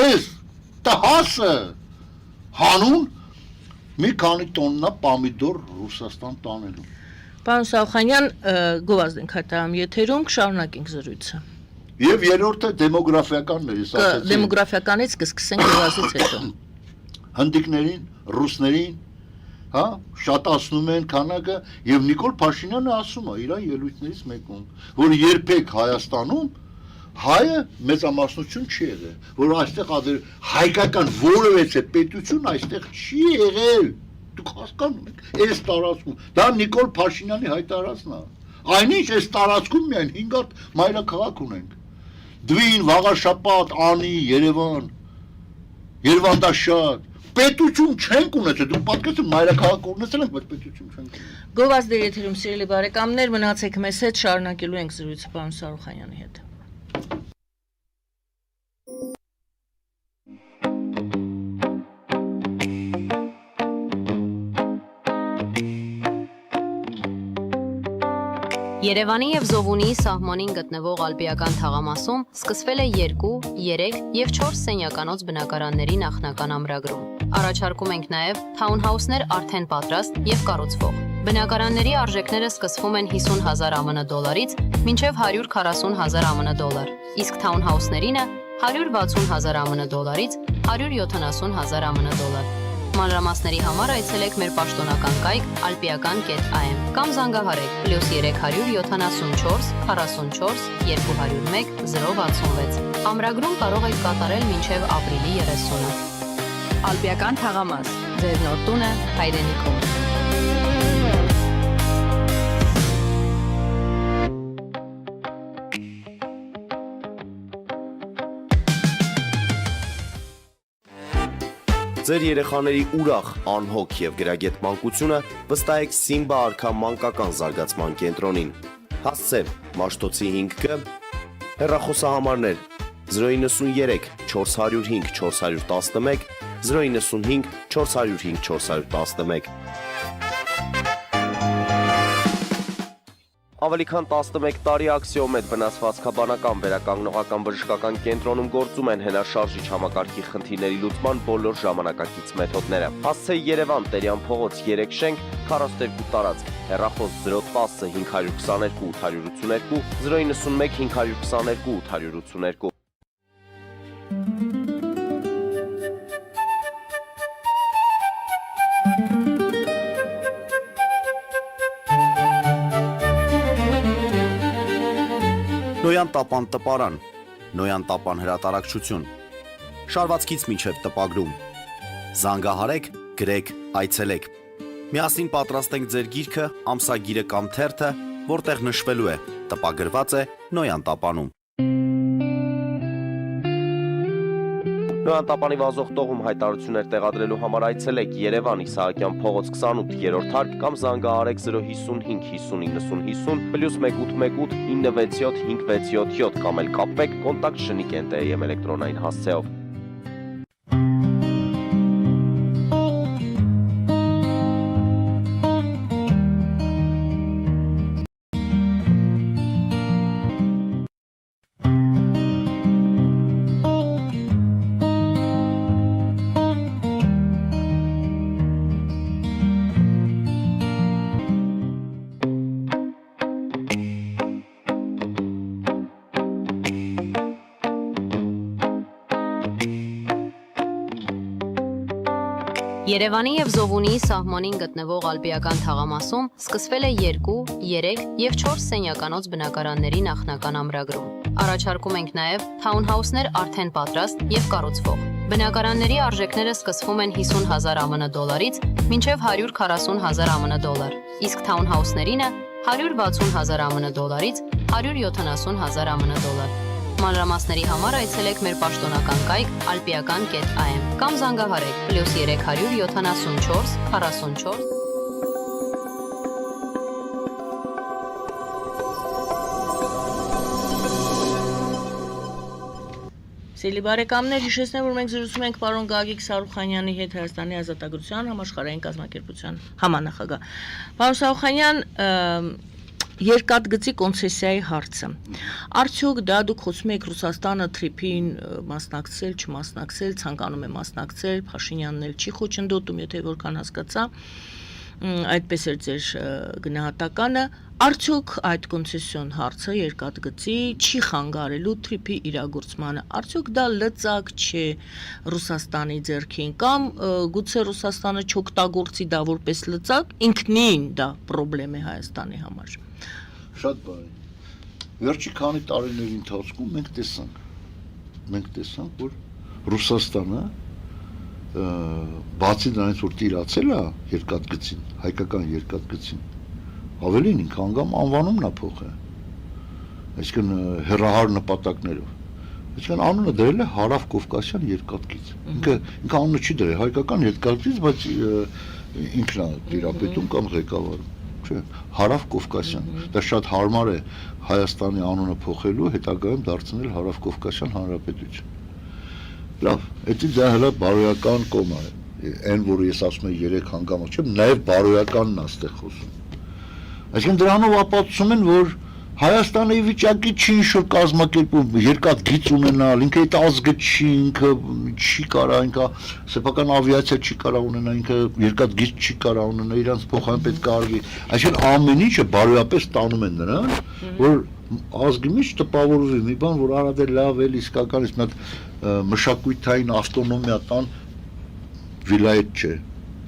այս տհասը հանուն մի քանի տոննա պամիդոր Ռուսաստան տանելու։ Պարոն Սաուխանյան, գովազդ ենք հայտարարում եթերում, կշարունակենք զրույցը։ Եվ երրորդը դեմոգրաֆիականն է, Դեմոգրաֆիականից կսկսենք գովազդից հետո։ Հնդիկներին, ռուսներին, հա, շատացնում են քանակը եւ Նիկոլ Փաշինյանը ասում է իր ելույթներից մեկում, որ երբեք Հայաստանում հայը մեծամասնություն չի եղել, որ այստեղ հայկական որևէ պետություն այստեղ չի եղել։ Դուք հասկանում եք, այս տարածքում, դա Նիկոլ Փաշինյանի հայտարարածն է։ Այնինչ այս տարածքում միայն 5 հատ մայրաքաղաք ունենք։ Դվին, Վաղաշապատ, Անի, Երևան, Երևանդաշատ, պետություն չենք ունեցել, դուք պատկերացրեք մայրաքաղաք ունեցել ենք, բայց պետություն չենք ունեցել։ Գովազդի եթերում սիրելի բարեկամներ, մնացեք մեզ հետ, շարունակելու ենք զրույցը պարոն Սարուխանյանի հետ։ Երևանի եւ Զովունի սահմանին գտնվող ալպիական թաղամասում սկսվել է 2, 3 եւ 4 սենյականոց բնակարանների նախնական ամրագրում։ Առաջարկում ենք նաեւ թաունհաուսներ արդեն պատրաստ եւ կառուցվող։ Բնակարանների արժեքները սկսվում են 50,000 ԱՄՆ դոլարից մինչև 140,000 ԱՄՆ դոլար, իսկ թաունհաուսներինը 160,000 ԱՄՆ դոլարից 170,000 ԱՄՆ դոլար։ Մանրամասների համար այցելեք մեր պաշտոնական կայք alpiakan.am կամ զանգահարեք +374 44 201 066։ Ամրագրում կարող եք կատարել մինչև ապրիլի 30-ը։ Ալպիական թաղամաս, ձեր նոր տունը հայրենիքում։ Ձեր երեխաների ուրախ, անհոգ եւ գրագետ մանկությունը վստահեք Սիմբա արքա մանկական զարգացման կենտրոնին։ Հասցե Մաշտոցի 5G, հեռախոսահամարներ 093 405 411 095 405 411։ Ավելի քան 11 տարի Աքսիոմետ վնասվածքաբանական վերականգնողական բժշկական կենտրոնում գործում են հենաշարժիչ համակարգի խնդիրների լուծման բոլոր ժամանակակից մեթոդները։ Հասցե Երևան Տերյան փողոց 3 շենք 42 տարածք, հեռախոս 010 522 882 091 522 882։ Նոյան տապան տպարան, Նոյան տապան հրատարակչություն, շարվածքից մինչև տպագրում, զանգահարեք, գրեք, այցելեք, միասին պատրաստենք ձեր գիրքը, ամսագիրը կամ թերթը, որտեղ նշվելու է, տպագրված է Նոյան տապանում։ Նոյան տապանի վազող տողում հայտարարություններ տեղադրելու համար այցելեք Երևան Իսահակյան փողոց 28 երրորդ հարկ կամ զանգահարեք 055 50 90 50 +181 967 567 կամ էլ կապվեք կոնտակտ Շնիկ.am էլեկտրոնային հասցեով։ Երևանի եւ Զովունի սահմանին գտնվող ալպիական թաղամասում սկսվել է 2, 3 եւ 4 սենյականոց բնակարանների նախնական ամրագրում։ Առաջարկում ենք նաեւ թաունհաուսներ արդեն պատրաստ եւ կառուցվող։ Բնակարանների արժեքները սկսվում են 50,000 ԱՄՆ դոլարից մինչև 140,000 ԱՄՆ դոլար, իսկ թաունհաուսներինը 160,000 ԱՄՆ դոլարից 170,000 ԱՄՆ դոլար։ Մանրամասների համար այցելեք մեր պաշտոնական կայք alpiakan.am կամ զանգահարեք +374 44 Սիրելի բարեկամներ, հիշեցնեմ, որ մենք զրուցում ենք պարոն Գագիկ Սարուխանյանի հետ, Հայաստանի Ազատագրության համաշխարհային կազմակերպության համանախագահ։ Պարոն Սարուխանյան, Երկաթգծի կոնցեսիայի հարցը։ Արդյոք դա դուք խոսում եք Ռուսաստանը թրիփին մասնակցել, չմասնակցել, ցանկանում է մասնակցել, Փաշինյանն էլ չի խոչընդոտում, եթե որքան հասկացա, այդպես էր ձեր գնահատականը, արդյոք այդ կոնցեսիոն հարցը երկաթգծի չի խանգարելու թրիփի իրագործմանը, արդյոք դա լծակ չէ Ռուսաստանի ձեռքին կամ գուցե Ռուսաստանը չօգտագործի դա որպես լծակ, ինքնին դա խնդրեմ է Հայաստանի համար։ Շատ բարի։ Վերջի քանի տարիների ընթացքում մենք տեսանք, որ Ռուսաստանը բացի դրանից որ տիրացել է երկաթգծին, հայկական երկաթգծին, ավելին ինքը անգամ անվանումն է փոխել, այսինքն հեռահար նպատակներով, այսինքն անունը դրել է Հարավ Կովկասյան երկաթգիծ, ինքը անունը չի դրել հայկական երկաթգիծ, բայց ինքն է տիրապետում կամ ղեկավարում, չէ, Հարավ Կովկասյան, դա շատ հարմար է Հայաստանի անունը փոխելու, հետագայում դարձնել Հարավ Կովկասյան Հանրապետություն։ Լավ, դա հələ բարոյական կոմ է, այն որ ես ասում եմ 3 հանգամանք չեմ, նաև բարոյականն է այստեղ խոսում։ Այսինքն դրանով ապացուցում են, որ Հայաստանը ի վիճակի չի ինչ-որ կազմակերպում երկաթգիծ ունենալ, ինքը այդ ազգը չի, ինքը չի կարա, ինքը սեփական ավիացիա չի կարա ունենալ, ինքը երկաթգիծ չի կարա ունենալ, իրանց փոխարեն պետք է արվի։ Այսինքն ամեն ինչը բարոյապես տանում են նրան, որ ազգի մեջ տպավորվի մի բան, որ արա դե լավ էլ իսկականից մի հատ մշակութային ավտոնոմիա տան վիլայետ չէ,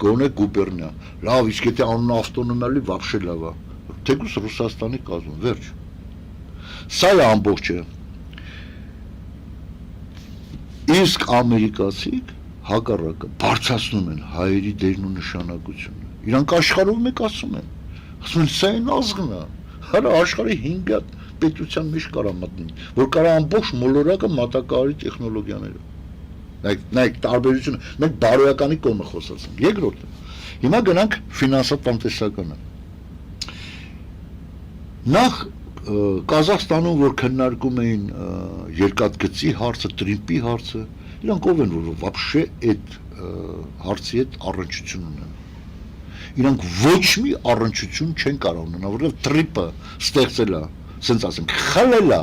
գոնե գուբերնիա, լավ, իսկ եթե անունը ավտոնոմիա լի վախշե լավ է, թեկուզ Ռուսաստանի կազմում, վերջ, սա է ամբողջը, իսկ ամերիկացիք հակառակը բարձրացնում են հայերի դերն ու նշանակությունը, իրանք աշխարհով մեկ ասում են, սա են ազգն է, հələ աշխարհի 5 հատ պետության մեջ կարա մտնի, որ կարա ամբողջ մոլորակը մատակարարի տեխնոլոգիաներով։ Նայեք տարբերությունը, մենք բարոյականի կողմը խոսացինք։ Երկրորդը, հիմա գնանք ֆինանսատնտեսականը։ Նախ Կազախստանում, որ քննարկում էին երկաթգծի հարցը, տրիմպի հարցը, իրանք ով են, որ вообще այդ հարցի հետ առնչություն ունեն։ Իրանք ոչ մի առնչություն չեն կարող ունենալ, որովհետև տրիպը ստեղծել է, ասենք ասենք, խլել է,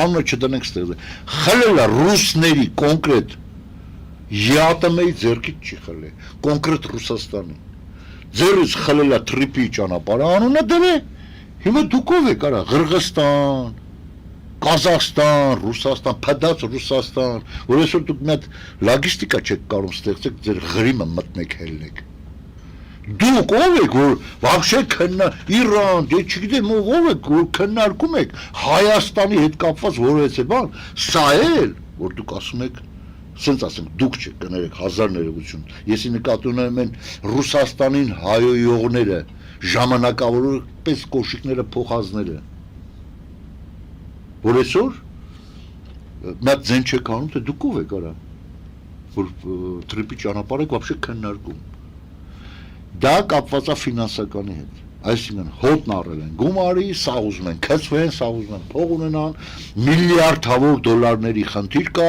անունը չդնենք ստեղծել, խլել է ռուսների կոնկրետ ԵԱՏՄ-ի ձեռքից չի խլել, կոնկրետ Ռուսաստանի։ Ձեռից խլել է տրիպի ճանապարհը, անունը դրել, հիմա դուք ով եք արա, Ղրղստան, Կազախստան, Ռուսաստան, փդած Ռուսաստան, որ այսօր դուք մի հատ լոգիստիկա չեք կարող ստեղծեք, ձեր ղրիմը մտնեք հելնեք։ Դուք ով եք, որ вообще Իրան, դե չգիտեմ ով եք, որ քննարկում եք Հայաստանի հետ կապված որևէ բան, սա էլ, որ դուք ասում եք, ասենց ասենք, դուք չեք կներեք, հազար ներողություն, եսի նկատի ունեմ են Ռուսաստանին հայոյողները, ժամանակավորապես կոշիկները փոխածները, որ այսօր մի հատ ձեն չեք անում, թե դուք ով եք արա, որ տրիպի ճանապարհ եք вообще քննարկում։ Դա կապված է ֆինանսականի հետ, այսինքն հոտն առել են գումարի, սա ուզում են քցվեն, սա ուզում են փող ունենան, միլիարդավոր դոլարների խնդիր կա,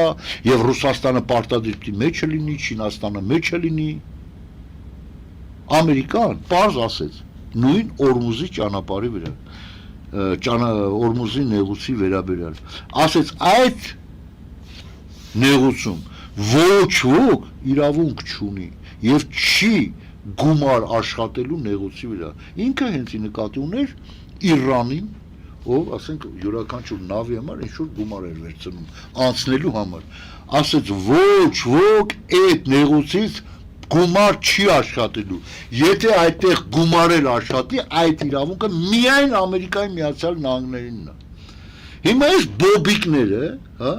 եւ Ռուսաստանը պարտադիր մեջը լինի, Չինաստանը մեջը լինի։ Ամերիկան պարզ ասեց, նույն Օրմուզի ճանապարհի վրա, Օրմուզի նեղուցի վերաբերյալ, ասեց այդ նեղուցում ոչ ոք իրավունք չունի եւ չի գումար աշխատելու նեղուցի վրա, ինքը հենց նկատի ուներ Իրանին, ով ասենք յուրաքանչյուր նավի համար ինչ-որ գումար էր վերցնում, անցնելու համար, ասեց ոչ ոք այդ նեղուցից գումար չի աշխատելու, եթե այդտեղ գումարել աշխատի, այդ իրավունքը միայն Ամերիկայի Միացյալ Նահանգներինն է։ Հիմա այս բոբիկները, հա,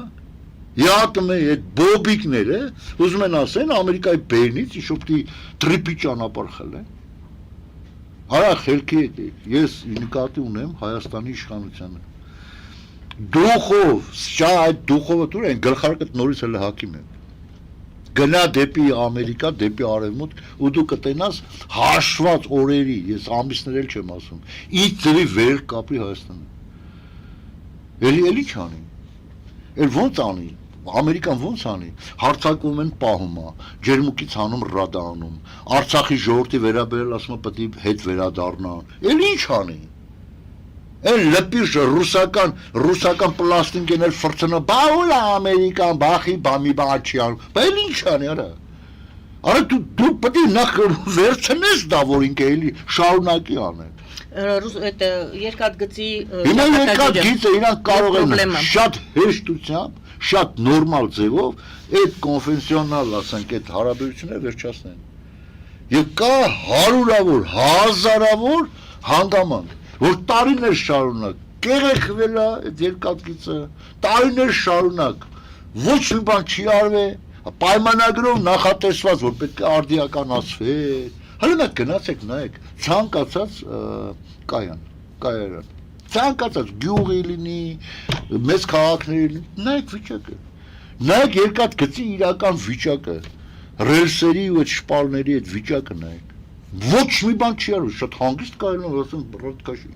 ԵԱՏՄ-ի այդ բոբիկները ուզում են ասեն Ամերիկայի բերնից իշոպտի տրիպի ճանապարհ խլեն։ Արա խելքի եկեք, ես նկատի ունեմ Հայաստանի իշխանությանը։ Դուխով, շա այդ դուխովը դուր են գլխարկդ նորից հələ հակիմ են։ Գնա դեպի Ամերիկա, դեպի Արևմուտք ու դու կտենաս հաշված օրերի, ես ամիսներ էլ չեմ ասում, ինչ ձևի վեր կապի Հայաստանը։ Էլի չանի։ Էլ ոնց անի։ Ամերիկան ոնց անի, հարցակվում են պահում է, ջերմուկից հանում ռադա անում, Արցախի ժողովրդի վերաբերել ասում է պետք է հետ վերադառնան, էլ ինչ անի, Այն լպիշը ռուսական պլաստինքն էլ ֆրցնա, բա ուլ ամերիկան, բախի, բամի բաչյան, բա էլ ինչ անի, արա դու պետք է նախ վերցնես դա, որ ինքը էլի շարունակի անել։ Այդ երկաթգծի Հիմա երկաթգիծը իրանք կարող են շատ հեշտությամբ, շատ նորմալ ձևով այդ կոնվենցիոնալ, ասենք, այդ հարաբերությունները վերջացնեն։ Եվ կա հարյուրավոր, հազարավոր հանգամանք, որ տարիներ շարունակ կեղեքվել է այդ երկաթգիծը, տարիներ շարունակ ոչ մի բան չի արվել, պայմանագրով նախատեսված, որ պետք է արդիականացվեր։ Հələ մենք գնացեք նայեք, ցանկացած կայարան, ցանկացած գյուղի լինի, մեծ քաղաքների լինի, նայեք վիճակը, նայեք երկաթգծի իրական վիճակը, ռելսերի ու այդ շպալների այդ վիճակը նայեք, ոչ մի բան չի արվում, շատ հանգիստ կարելի է ասեմ բռնկաշի։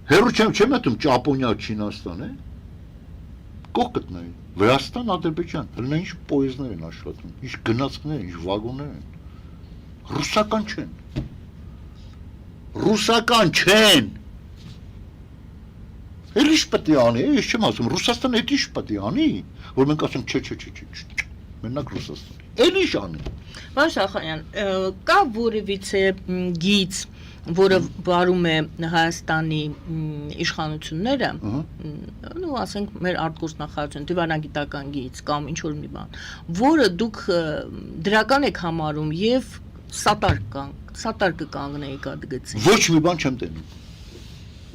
Հերո չեմ մտնում Ճապոնիա, Չինաստան, կողքդ նայեք, Վրաստան, Ադրբեջան, հələ ինչ պոեզներ են աշխատում, ինչ գնացքներ, ինչ վագոններ են։ Ռուսական չեն։ Էլ ինչ պետք է անի, ես չեմ ասում, Ռուսաստանը այդ ինչ պետք է անի, որ մենք ասենք չէ, մենակ Ռուսաստան։ Էլ ինչ անի։ Պարոն Շախանյան, կա որևիցե գիծ, որը վարում է Հայաստանի իշխանությունները, ու ասենք մեր արտգործնախարարությունը, դիվանագիտական գիծ կամ ինչ որ մի բան, որը դուք դրական եք համարում եւ սատարկ կանգնեիք այդ գծին։ Ոչ մի բան չեմ տենում,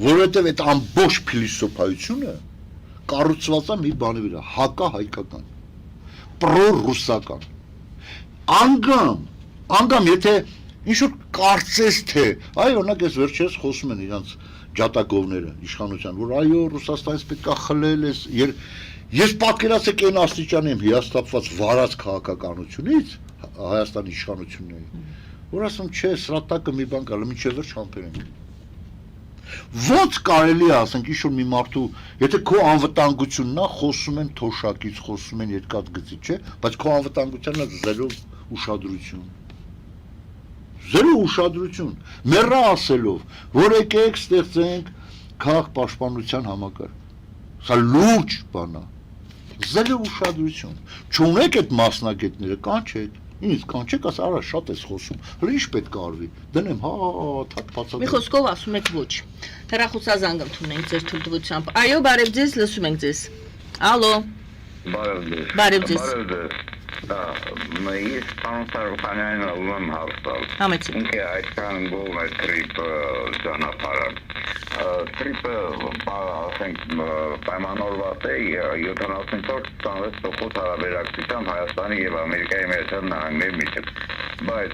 որովհետև այդ ամբողջ փիլիսոփայությունը կառուցված է մի բանի վրա, հակահայկական, պրոռուսական։ Անգամ եթե ինչ-որ կարծես թե, այ օրինակ ես վերջերս խոսում են իրանց ջատագովները, իշխանության, որ այո, Ռուսաստանից պետք է խլել ես, ես պատկերացեք այն աստիճանի եմ հիասթափված վարած քաղաքականությունից, Հայաստանի իշխանությունների, որ ասում չէ, սրատակը մի բան կա, մինչև վերջ համբեր ենք։ Ոնց կարելի է ասենք ինչ-որ մի մարդու, եթե քո անվտանգությունն է, խոսում են թոշակից, խոսում են երկաթգծի, չէ, բայց քո անվտանգությունն է զերո ուշադրություն, մեռա ասելով, որ եկեք ստեղծենք քաղաքապաշտպանության համակարգ, սա լուրջ բան է, զերո ուշադրություն, չունեք այդ մասնագետները, կանչեք, ինձ կանչեք, ասա, արա շատ ես խոսում, հələ ինչ պետք է արվի, դնեմ, թակ բացատրեմ։ Մի խոսքով ասում եք ոչ։ Հեռախոսազանգ ընդունենք ձեր թույլտվությամբ։ Այո, բարև ձեզ, լսում ենք ձեզ։ Ալո։ Բարև ձեզ։ Ես պարոն Սարգսյանին ուզում հարցալ։ Համեցեք։ Ինքը այդքան գոհ է տրիպ ճանապարհը։ Տրիպը ասենք պայմանավորված է 74-26% հարաբերակցությամբ Հայաստանի եւ Ամերիկայի Միացյալ Նահանգների միջեւ։ Բայց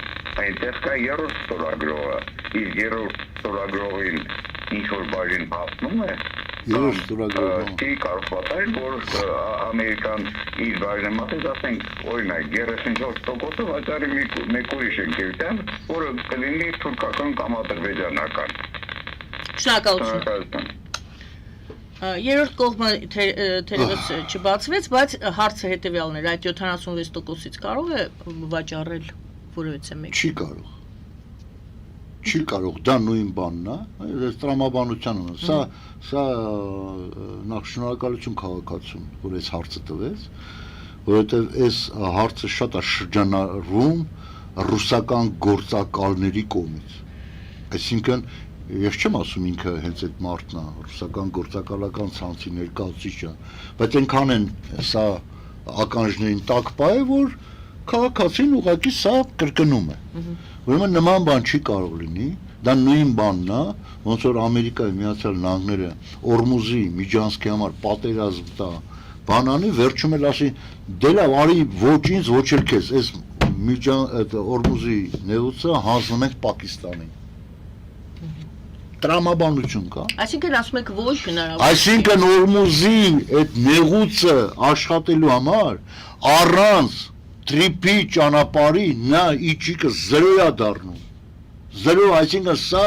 այնտեղ կա երրորդ ստորագրողը, իսկ երրորդ ստորագրողին ինչ որ բաժին հասնում է։ Երրորդ ստորագրողը։ Չի կարող պատահել, որ Ամերիկան իր բաժնը մատից ասենք, օրինակ 34% վաճառի մեկ ուրիշ ընկերության, որը կլինի թուրքական կամ ադրբեջանական։ Շնորհակալություն։ Երրորդ կողմը թերևս չբացվեց, բայց հարցը հետեւյալն էր, այդ 76%-ից կարող է վաճառել որևիցե մեկ։ Չի կարող, դա նույն բանն է, այս տրամաբանության ունը, սա նախ շնորհակալություն քաղաքացուն, որ այս հարցը տվեց, որովհետև այս հարցը շատ է շրջանառվում ռուսական գործակալների կողմից, այսինքն ես չեմ ասում ինքը հենց այդ մարդն է, ռուսական գործակալական ցանցի ներկայացուցիչը, բայց այնքան են սա ականջներին տակ պահ է, որ քաղաքացին ուղղակի սա կրկնում է։ Ուրեմն նման բան չի կարող լինի, դա նույն բանն է, ոնց որ Ամերիկայի Միացյալ Նահանգները Օրմուզի Միջանսկի համար պատերազմ տա, բանանի վերջում էլ ասի, դե լավ, արի ոչ ինձ, ոչ էլ քեզ, այս Օրմուզի նեղուցը հանձնում ենք Պակիստանին։ Տրամաբանություն կա։ Այսինքն ասում եք ոչ հնարավոր։ Այսինքն Օրմուզի այդ նեղուցը աշխատելու համար առանց տրիպի ճանապարհի նա իջիկը զերո է դառնում։ Զերո, այսինքն սա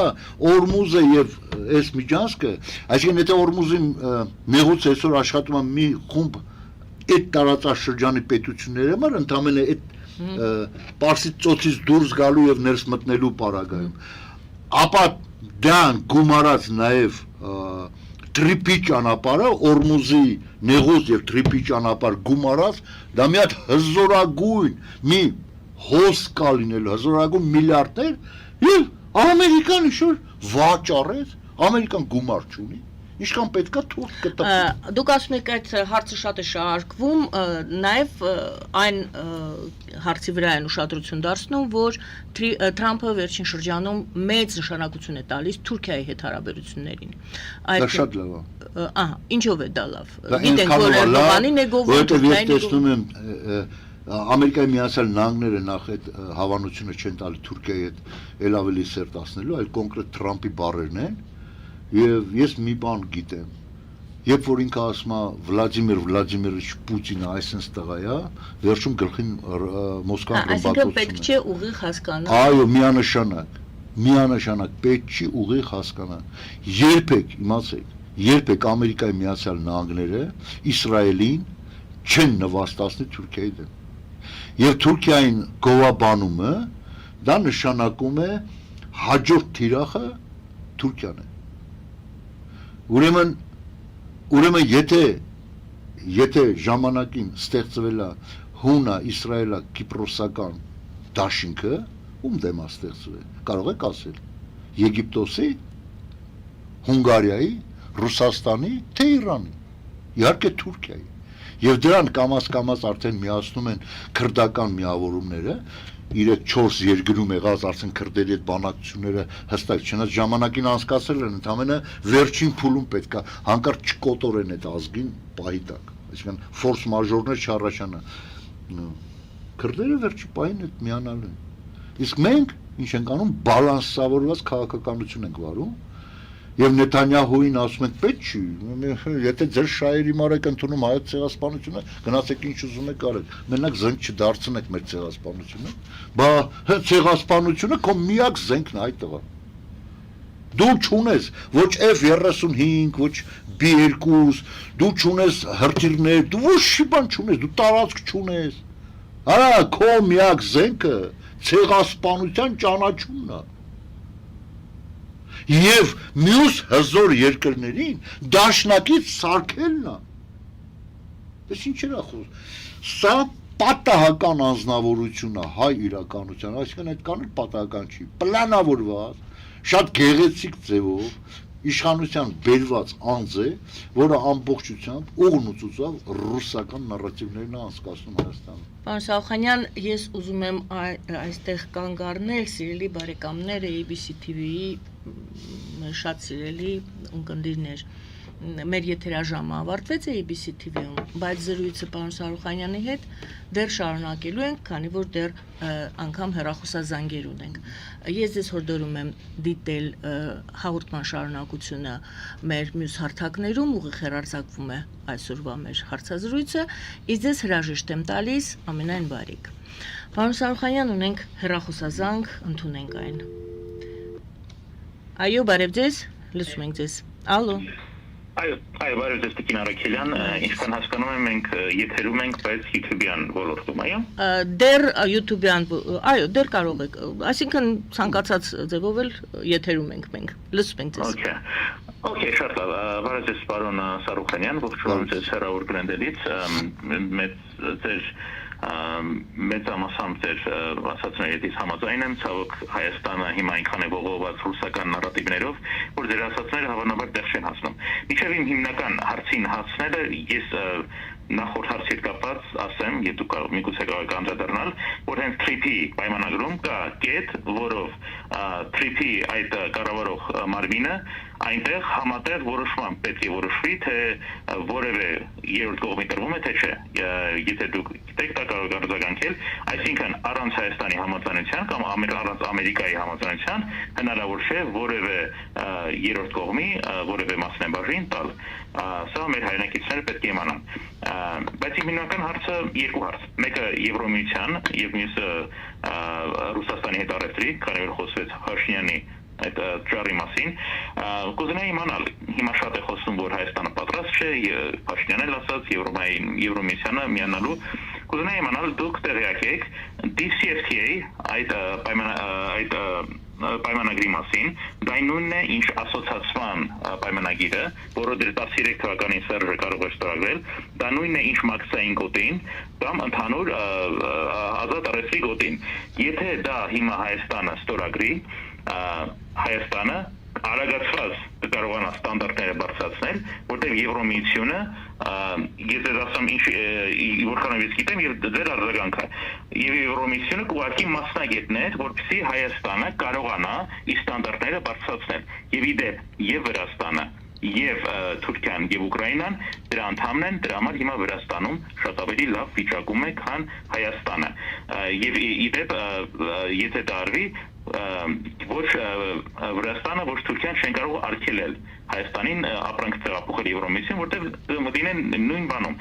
Օրմուզը եւ այս Միջանսկը, այսինքն եթե Օրմուզի նեղուցը այսօր աշխատում է մի խումբ այդ տարածաշրջանի պետությունների համար, ընդամենը այդ Պարսից ծոցից դուրս գալու եւ ներս մտնելու պարագայում, ապա դան գումարած նաեւ Տրիպի ճանապարհը Օրմուզի նեղոս եւ տրիպի ճանապարհ գումարած դա մի հատ հզորագույն մի հոս կա լինել հզորագույն միլիարդներ եւ Ամերիկան ինչ-որ վաճառեց Ամերիկան գումար չունի Ինչքան պետքա թուրք կտպի Դուք ասում եք այդ հարցը շատ է շարժվում, նաև այն հարցի վրա են ուշադրություն դարձնում, որ Թրամփը վերջին շրջանում մեծ նշանակություն է տալիս Թուրքիայի հետ հարաբերություններին։ Դա շատ լավ է։ Ահա, ինչով է դա լավ։ Գիտենք, որ Էրդողանին է գովում, Թուրքիային է գովում։ Ամերիկայի Միացյալ Նահանգները նախ այդ հավանությունը չեն տալի Թուրքիայի հետ ել ավելի սերտ ասնելու, այլ կոնկրետ Թրամփի բառերն են։ Եվ ես մի բան գիտեմ, երբ որ ինքը ասում է Վլադիմիր Վլադիմիրիչ Պուտինը այսպես տղա է, վերջում գլխին Մոսկվան Այսինքն պետք չէ ուղիղ հասկանալ։ Այո, միանշանակ պետք չի ուղիղ հասկանալ։ Երբեք, իմացեք, երբեք Ամերիկայի Միացյալ Նահանգները Իսրայելին չեն նվաստացնի Թուրքիայի դեմ։ Եվ Թուրքիային գովաբանումը դա նշանակում է հաջորդ թիրախը Թուրքիան է։ Ուրեմն եթե ժամանակին ստեղծվել է հունա, իսրայելա, կիպրոսական դաշինքը, ում դեմ է ստեղծվել, կարող եք ասել, Եգիպտոսի, Հունգարիայի, Ռուսաստանի, թե Իրանի, իհարկե Թուրքիայի, եւ դրան կամաց արդեն միացնում են քրդական միավորումները, 3-4 երկրում եղած արդեն քրդերի հետ բանակցությունները հստակ չնայած ժամանակին անցկացել են ընդամենը վերջին փուլում պետքա հանկարծ չկոտորեն այդ ազգին պահի տակ այսինքն ֆորս մաժորներ չառաջանա քրդերը վերջի պահին այդ միանալու են իսկ մենք ինչ ենք անում բալանսավորված քաղաքականություն ենք վարում Եվ Նեթանյահուին ասում են պետք չի, եթե ձեր շահերի մարեք ընդունում հայոց ցեղասպանությունը, գնացեք ինչ ուզում եք արեք, մենակ զենք չդարձնեք մեր ցեղասպանությունը, բա ցեղասպանությունը քո միակ զենքն է այդ տղա։ Դու չունես ոչ F-35, ոչ B-2, դու չունես հրթիռներ, դու ոչ մի բան չունես, դու տարածք չունես։ Արա քո միակ զենքը ցեղասպանության ճանաչումն է։ Եվ մյուս հզոր երկրներին դաշնակից սարքելն է։ Ես ինչ էր խոսում։ Սա պատահական անձնավորություն է հայ իրականության, այսինքն այդ կան պատահական չի, պլանավորված, շատ գեղեցիկ ձևով իշխանության բերված անձ է, որը ամբողջությամբ ուղնուցուցավ ռուսական նարատիվներն է անցկացնում Հայաստանում։ Պարոն Սաղախանյան, ես ուզում եմ այստեղ կանգ առնել, սիրելի բարեկամներ, ABC TV-ի շատ սիրելի ունկնդիրներ։ Մեր եթերաժամը ավարտվեց ABC TV-ում, բայց զրույցը պարոն Սարուխանյանի հետ դեռ շարունակելու ենք, քանի որ դեռ անգամ հեռախոսազանգեր ունենք։ Ես ձեզ հորդորում եմ դիտել հաղորդման շարունակությունը մեր մյուս հարթակներում, ուղիղ հեռարձակվում է այսօրվա մեր հարցազրույցը, իսկ ձեզ հրաժեշտ եմ տալիս ամենայն բարիք։ Պարոն Սարուխանյան, ունենք հեռախոսազանգ, ընդունենք այն։ Այո, բարև ձեզ, լսում ենք ձեզ։ Ալո։ Այո, բարև ձեզ Տիկին Արաքելյան, ինչքան հասկանում եմ մենք եթերում ենք, բայց YouTube-յան ոլորտում, այո։ Դեռ YouTube-յան, այո, դեռ կարող եք, այսինքն ցանկացած ձևով էլ եթերում ենք մենք, լսում ենք ձեզ։ Okay, շատ լավ, բարև ձեզ պարոն Սարուխանյան, ողջունում ձեզ հեռավոր գրենդելից, ձեր մեծամասամբ ձեր ասացների համաձայն եմ, ցավոք Հայաստանը հիմա այնքան է ողողված ռուսական նարատիվներով, որ ձեր ասացները հավանաբար տեղ չեն հասնում։ Մինչև իմ հիմնական հարցին հասնելը ես նախորդ հարցի կապված ասեմ, եթե դուք միգուցե կարող եք անդրադառնալ, որ հենց TRIP-ի պայմանագրում կա կետ, որով TRIP-ի այդ կառավարող մարմինը այնտեղ համատեղ որոշման պետք է որոշվի, թե որևէ երրորդ կողմի տրվում է, թե չէ։ Եթե դուք գիտեք, դա կարող եք արձագանքել, այսինքն առանց Հայաստանի համաձայնության կամ առանց Ամերիկայի համաձայնության հնարավոր չէ որևէ երրորդ կողմի որևէ մասնաբաժին տալ։ Սա մեր հայրենակիցները պետք է իմանան։ Բայց իմ հիմնական հարցը երկու հարց։ Մեկը Եվրոմիության եւ մյուսը Ռուսաստանի հետ առևտրի, քանի որ խոսվեց Փաշինյանի այդ ճարի մասին, կուզենայի իմանալ, հիմա շատ է խոսում, որ Հայաստանը պատրաստ չէ, Փաշինյանն էլ ասաց, Եվրոմիությանը միանալու, կուզենայի իմանալ, դուք տեղյակ եք DCFTA այդ պայմանագրի մասին, դա նույնն է, ինչ ասոցիացիան պայմանագիրը, որը 13 թվականին Սերժը կարող է ստորագրել, դա նույնն է, ինչ մաքսային գոտին կամ ընդհանուր ազատ առևտրի գոտին։ Եթե դա հիմա Հայաստանը ստորագրի, Հայաստանը արագացված կարողանա ստանդարտները բարձրացնել, որտեղ Եվրոմիությունը, եթե ասեմ ինչ որքանով ես գիտեմ, եւ ձեր արձագանքը, եւ Եվրոմիությունը կուղարկի մասնագետներ, որպեսզի Հայաստանը կարողանա իր ստանդարտները բարձրացնել։ Եվ իդեպ եւ Վրաստանը եւ Թուրքիան եւ Ուկրաինան դրա անդամն են, դրա համար հիմա Վրաստանում շատ ավելի լավ վիճակում է, քան Հայաստանը։ Եվ իդեպ եթե դա արվի, ոչ Վրաստանը, ոչ Թուրքիան չեն կարող արգելել Հայաստանին ապրանք տեղափոխել Եվրոմիություն, որտեղ մտին են նույն բանում։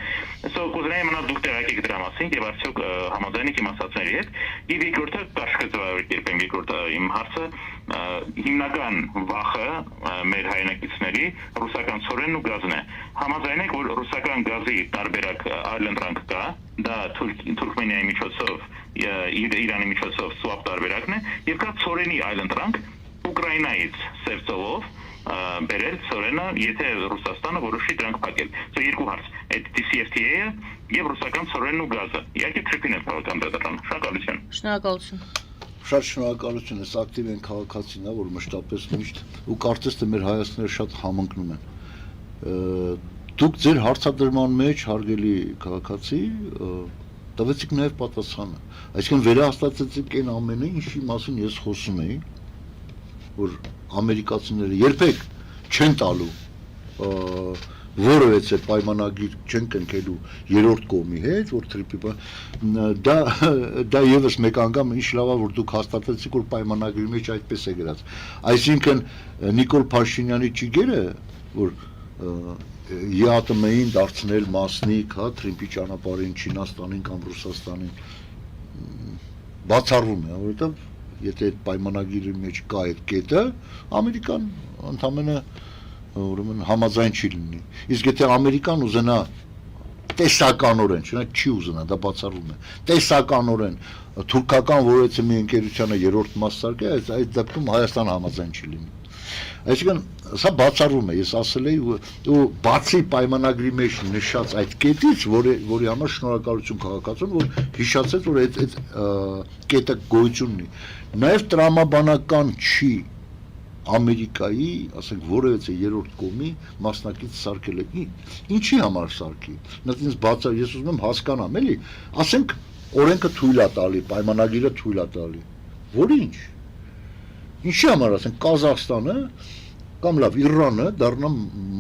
Կուզենայի մնալ դուք տեղյակ դրա մասին եւ արդյոք համաձայն եք իմ ասածների հետ։ Եվ երկրորդը կարճ ձևավորել երկրորդ իմ հարցը հիմնական վախը մեր հայրենակիցների ռուսական ցորենն ու գազն է։ Համաձայն եք, որ ռուսական գազի տարբերակ այլընտրանք կա, դա Թուրքմենիայի միջոցով, Իրանի միջոցով swap տարբերակն է, եւ կա ցորենի այլընտրանք Ուկրաինայից սերծովով բերել ցորենը, եթե Ռուսաստանը որոշի դրանք փակել։ Երկու հարց, այդ DCFTA-ը եւ ռուսական ցորենն ու գազը։ Իհարկե Թրիփին է բավական դատարան։ Շնորհակալություն։ Շնորհակալություն։ Շատ շնորհակալություն, ես ակտիվ են քաղաքացին, որ մշտապես միշտ ու կարծես թե մեր հայացքները շատ համընկնում են։ Դուք ձեր հարցադրման մեջ հարգելի քաղաքացի տվեցիք նաև պատասխանը։ Այսինքն վերահաստատեցիք այն ամենը, ինչի մասին ես խոսում էի, որ ամերիկացիները երբեք չեն տալու որևէ պայմանագիր չեն կնքելու երրորդ կողմի հետ, որ Թրիփի դա եւս մեկ անգամ ինչ լավ է, որ դուք հաստատեցիք, որ պայմանագրի մեջ այդպես է գրած։ Այսինքն Նիկոլ Փաշինյանի ճիգերը, որ ԵԱՏՄ-ին դարձնել մասնիկ, հա, Թրիփի ճանապարհին Չինաստանին կամ Ռուսաստանին բացառվում է, որովհետեւ եթե այդ պայմանագրի մեջ կա այդ կետը, Ամերիկան ընդամենը ուրեմն համաձայն չի լինի։ Իսկ եթե Ամերիկան ուզենա տեսականորեն, չնայած չի ուզենա, դա բացառվում է, տեսականորեն թուրքական որևէ մի ընկերությանը երրորդ մաս սարքել, այդ դեպքում Հայաստանը համաձայն չի լինի։ Այսինքն սա բացառվում է, ես ասել էի ու բացի պայմանագրի մեջ նշած այդ կետից, որի համար շնորհակալություն քաղաքացուն, որ հիշացեց, որ այդ կետը գոյություն ունի։ Նաև տրամաբանական չի Ամերիկայի, ասենք որևէ երրորդ կողմի մասնակից սարքել է։ Ինչի համար սարքի։ Ինձ բացա, ես ուզում եմ հասկանամ, էլի, ասենք օրենքը թույլ է տալի, պայմանագիրը թույլ է տալի։ Որի՞նչ։ Ինչի համար ասենք Կազախստանը կամ լավ Իրանը դառնա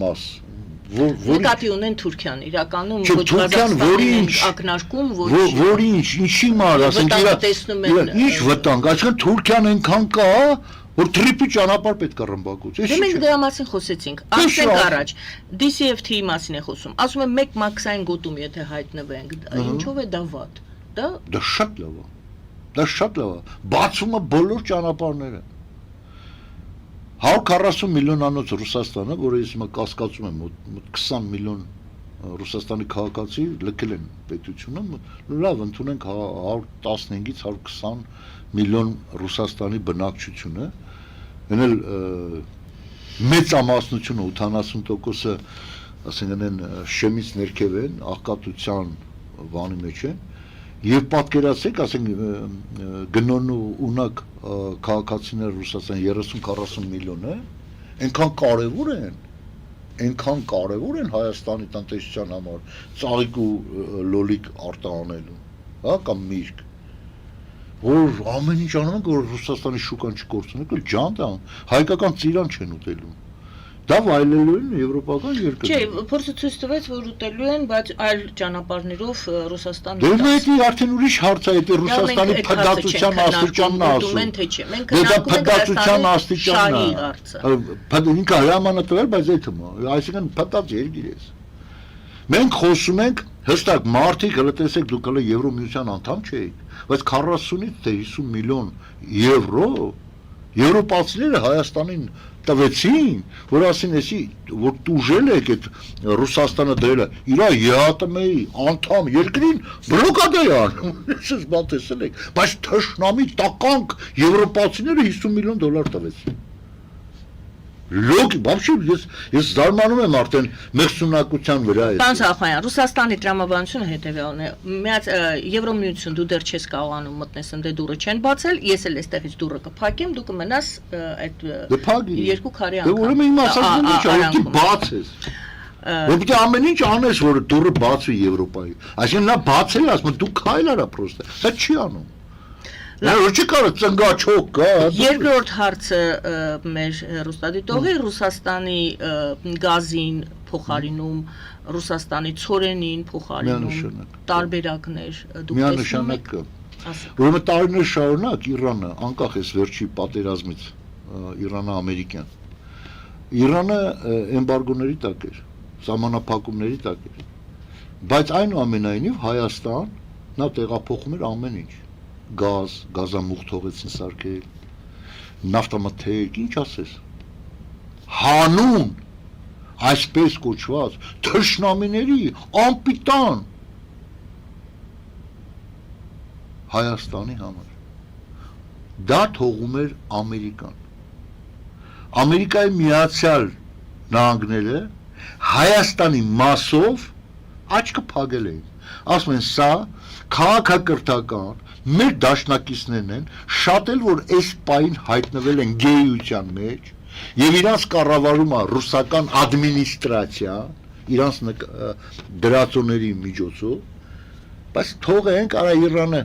մաս, Նկատի ունեն Թուրքիան, իրականում ոչ Ղազախստանին ակնարկում, որի՞նչ, ինչի համար, ասենք ինչ վտանգ, այսինքն Թուրքիան այնքան կա, որ Թրիփի ճանապարհ պետք է ռմբակոց։ Դե մենք դրա մասին խոսեցինք։ Ասենք առաջ, DCFTA-ի մասին է խոսում։ Ասում եմ մեկ մաքսային գոտում եթե հայտնվենք, ինչով է դա վատ։ Դա շատ լավ է։ Դա շատ լավ է։ Բացում է բոլոր ճանապարհները։ 140 միլիոնանոց Ռուսաստանը, որը ես հիմա կասկածում եմ, մոտ 20 միլիոն Ռուսաստանի քաղաքացի լքել են պետությունը, լավ ընդունենք 115-ից 120 միլիոն Ռուսաստանի բնակչությունը, ենել մեծամասնությունը 80%-ը, ասենք են շեմից ներքև են, աղքատության բանի մեջ են, եւ պատկերացրեք, ասենք գնոն ու ունակ քաղաքացիներ Ռուսաստան 30-40 միլիոն է, այնքան կարևոր են Հայաստանի տնտեսության համար, ծաղիկ ու լոլիկ արտահանելու, հա, կամ միրգ, որ ամեն ինչ անում են, որ Ռուսաստանի շուկան չկորցնի, ջանդ է, հայկական ծիրան չեն ուտելու։ Դա վայելելու են եվրոպական երկրներ։ Չէ, փորձը ցույց տվեց, որ ուտելու են, բայց այլ ճանապարհներով Ռուսաստանը։ Դե դա արդեն ուրիշ հարց է, դա Ռուսաստանի փդացության աստիճանն է ասում։ Դա փդացության աստիճանն է։ Ինքը հրամանատվել, բայց այդ այսինքն փդած երկիր է։ Մենք խոսում ենք հստակ մարդիկ, հələ տեսեք դուք հələ Եվրոմիության անդամ չեք, բայց 40-ից թե 50 միլիոն եվրո եվրոպացիները Հայաստանին տվեցին, որ ասին էսի, որ տուժել եք այդ Ռուսաստանը դրել է, իրա ԵԱՏՄ-ի անդամ երկրին բլոկադա է անում, ես բան տեսել եք, բայց թշնամի տականք եվրոպացիները $50 միլիոն տվեցին։ Вообще ես զարմանում եմ արդեն մեղսունակության վրա է։ Պարոն Սախոյան, Ռուսաստանի տրամաբանությունը հետևյալն է։ Միած Եվրոմիություն դու դեռ չես կարողանում մտնես, ընդ դուրը չեն բացել, ես էլ էստեղից դուրը կփակեմ, դու կմնաս այդ երկու քարի անգամ։ Դե ուրեմն իմ ասածն ինչ է, որ բացես։ Որպեսզի ամեն ինչ անես, որ դուրը բացվի Եվրոպայի։ Այսինքն նա բացել ասում, դու քայլ արա պրոստը։ Դա չի անում։ Նա ոչ կարա ծնգաչոք կա։ Երկրորդ հարցը մեր հեռուստադիտողի Ռուսաստանի գազին փոխարինում, Ռուսաստանի ցորենին փոխարինում տարբերակներ դուք տեսնում եք։ Ուրեմն տարիներ շարունակ Իրանը, անկախ էս վերջի պատերազմից, Իրանը-ամերիկյան, Իրանը էմբարգոների տակ էր, սահմանափակումների տակ էր, բայց այնուամենայնիվ Հայաստան նա տեղափոխում էր ամեն ինչ։ Գազ, գազամուղ թողեցին սարքել, նավթամթերք, ինչ ասես, հանուն, այսպես կոչված, թշնամիների անպիտան Հայաստանի համար, դա թողում էր Ամերիկան, Ամերիկայի Միացյալ Նահանգները Հայաստանի մասով աչքը փակել էին, ասում են սա քաղաքակրթական մեր դաշնակիցներն են, շատ էլ որ այս պահին հայտնվել են գեյության մեջ եւ իրանց կառավարում է ռուսական ադմինիստրացիա, իրանց դրածոների միջոցով, բայց թողենք արա Իրանը,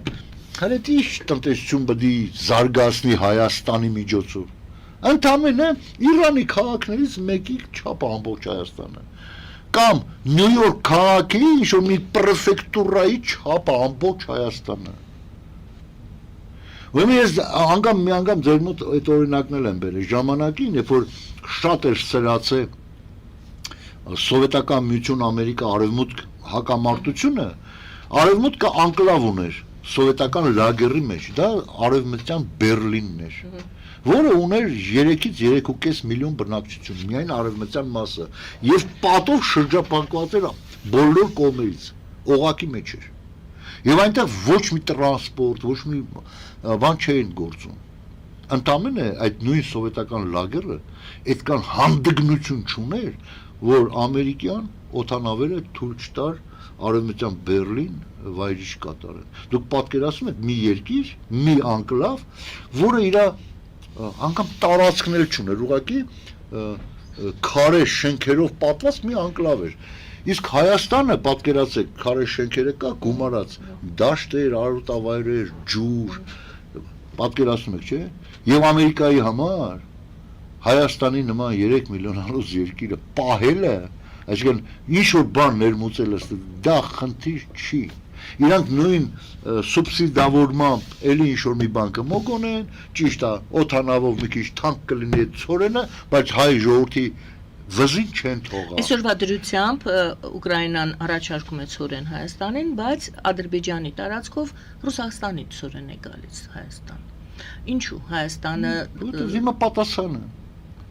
հələ ինչ տնտեսություն պետք է զարգացնի Հայաստանի միջոցով։ Ընդամենը Իրանի քաղաքներից մեկի չափ ամբողջ Հայաստանը։ Կամ Նյու Յորք քաղաքի ինչ-որ մի պրեֆեկտուրայի չափ ամբողջ Հայաստանը։ Ուրեմն ես մի անգամ ձեր մոտ այդ օրինակներ եմ բերել ժամանակին, երբ որ շատ էր սրացել սովետական միություն Ամերիկա արևմուտք հակամարտությունը, արևմուտքը անկլավ ուներ սովետական լագերի մեջ, դա արևմտյան Բերլինն էր, որը ուներ 3-ից 3.5 միլիոն բնակչություն, միայն արևմտյան մասը, եւ պատով շրջապատված էր բոլոր կողմերից, օղակի մեջ էր։ Եվ այնտեղ ոչ մի տրանսպորտ, ոչ մի բան չէին գործում։ Ընդամենը այդ նույն սովետական լագերը այդքան հանդգնություն չուներ, որ ամերիկյան օդանավերը թույլ չտար արևմտյան Բերլին վայրիչ կատարեն։ Դուք պատկերացնում եք մի երկիր, մի անկլավ, որը իր անգամ տարածքներ չուներ, ուղղակի քարե շենքերով պատված մի անկլավ էր։ Իսկ Հայաստանը, պատկերացեք, քարե շենքերը կա, գումարած, դաշտեր, արոտավայրեր, ջուր, պատկերացնում եք, չէ՞։ Եվ Ամերիկայի համար Հայաստանի նման 3 միլիոնանոց երկիրը պահելը, այսինքն ինչ-որ բան ներմուծելը, դա խնդիր չի։ Իրանք նույն սուբսիդավորմամբ էլի ինչ-որ մի բան կմոգոնեն, ճիշտ է, օդանավով մի քիչ թանկ կլինի այդ ցորենը, բայց հայ ժողովրդի վզին չեն թողա։ Այսօրվա դրությամբ Ուկրաինան առաջարկում է ցորեն Հայաստանին, բայց Ադրբեջանի տարածքով Ռուսաստանի ցորեն է գալիս Հայաստան։ Ինչու Հայաստանը Հիմա պատասխանը,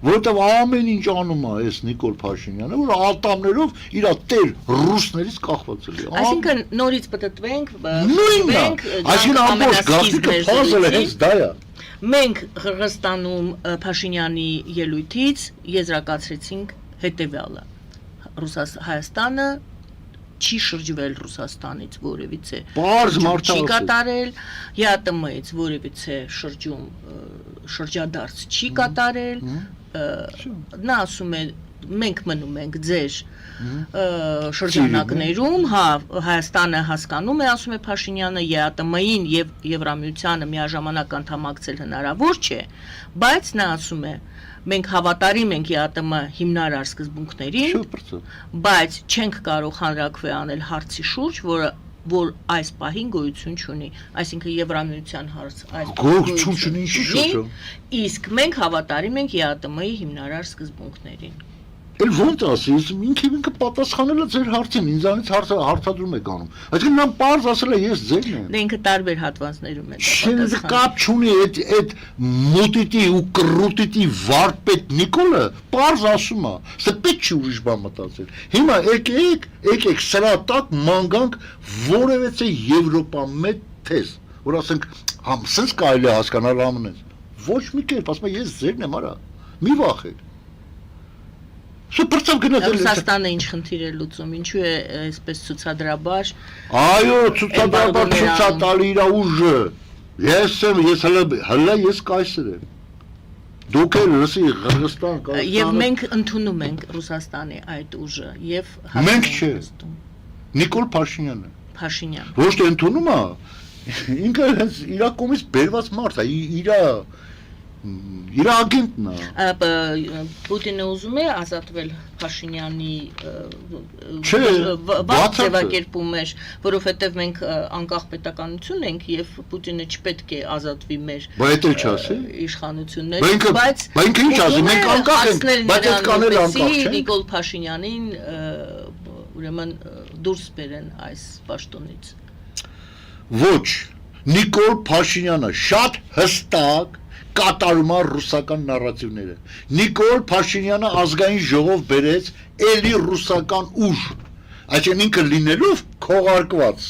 որովհետև ամեն ինչ անում է այս Նիկոլ Փաշինյանը, որ ատամներով իր տեր ռուսներից կախված է։ Այսինքն նորից պատտվենք, նույնն, այսինքն ամբողջ գաղտնիքը puzzle-ը հենց դա է։ Մենք Қырғызստանում Փաշինյանի ելույթից եզրակացրեցինք հետևյալը. Հայաստանը չի շրջվել Ռուսաստանից որևիցե չի կատարել, ԵԱՏՄ-ից որևիցե շրջադարձ չի կատարել, նա ասում է մենք մնում ենք ձեր շրջանակներում, հա, Հայաստանը հասկանում է, ասում է Փաշինյանը, ԵԱՏՄ-ին եւ Եվրամիությանը միաժամանակ անդամակցել հնարավոր չէ, բայց նա ասում է մենք հավատարիմ ենք ԵԱՏՄ հիմնարար սկզբունքներին, բայց չենք կարող հանրաքվե անել հարցի շուրջ, որ այս պահին գոյություն չունի, այսինքն Եվրամիության հարց այս գոյություն չունի, իսկ մենք հավատարիմ ենք ԵԱՏՄ-ի հիմնարար սկզբունքներին։ Էլ ոնց ասի, ինքը պատասխանել է ձեր հարցին, ինձանից հարցադրում եք անում։ Այսինքն նա պարզ ասել է ես ձերն եմ։ Դե ինքը տարբեր հատվածներում է Շենը կապ չունի այդ մոտիտի ու կռուտիտի վարպետ Նիկոլը պարզ ասում է, սա պետք չի ուրիշ բան մտածել։ Հիմա եկեք սրա տակ մանգանք որևէ Եվրոպա մեծ թեզ, որ ասենք սենց կարելի է հասկանալ ամենից։ Ոչ մի կերպ, ասում է ես ձերն եմ, արա, մի վախեք։ Սուպերցավ գնացել Ռուսաստանը ինչ խնդիր է լուծում, ինչու է այսպես ցուցադրաբար։ Այո, ցուցադրաբար ցուցատալի իր ուժը։ Ես հələ ես կայսր եմ։ Դուք էլ լսի Ղրղստան կա։ Եվ մենք ընդունում ենք Ռուսաստանի այդ ուժը եւ Մենք չէ։ Նիկոլ Փաշինյանը։ Փաշինյան։ Ոչ թե ընդունում է, ինքը հենց իր կողմից բերված մարդ է, իր ագենտն է։ Պուտինը ուզում է ազատվել Փաշինյանի Չէ, վատ ձևակերպում էր, որովհետև մենք անկախ պետականություն ենք եւ Պուտինը չպետք է ազատվի մեր իշխանություններից, բայց ինչ ասի, մենք անկախ ենք, բայց այդ կաները անկախ չեն։ Նիկոլ Փաշինյանին ուրեմն դուրս բերեն այս պաշտոնից։ Ոչ, Նիկոլ Փաշինյանը շատ հստակ կատարում է ռուսական նարատիվները։ Նիկոլ Փաշինյանը ազգային ժողով բերեց էլի ռուսական ուժ, այսինքն ինքը լինելով քողարկված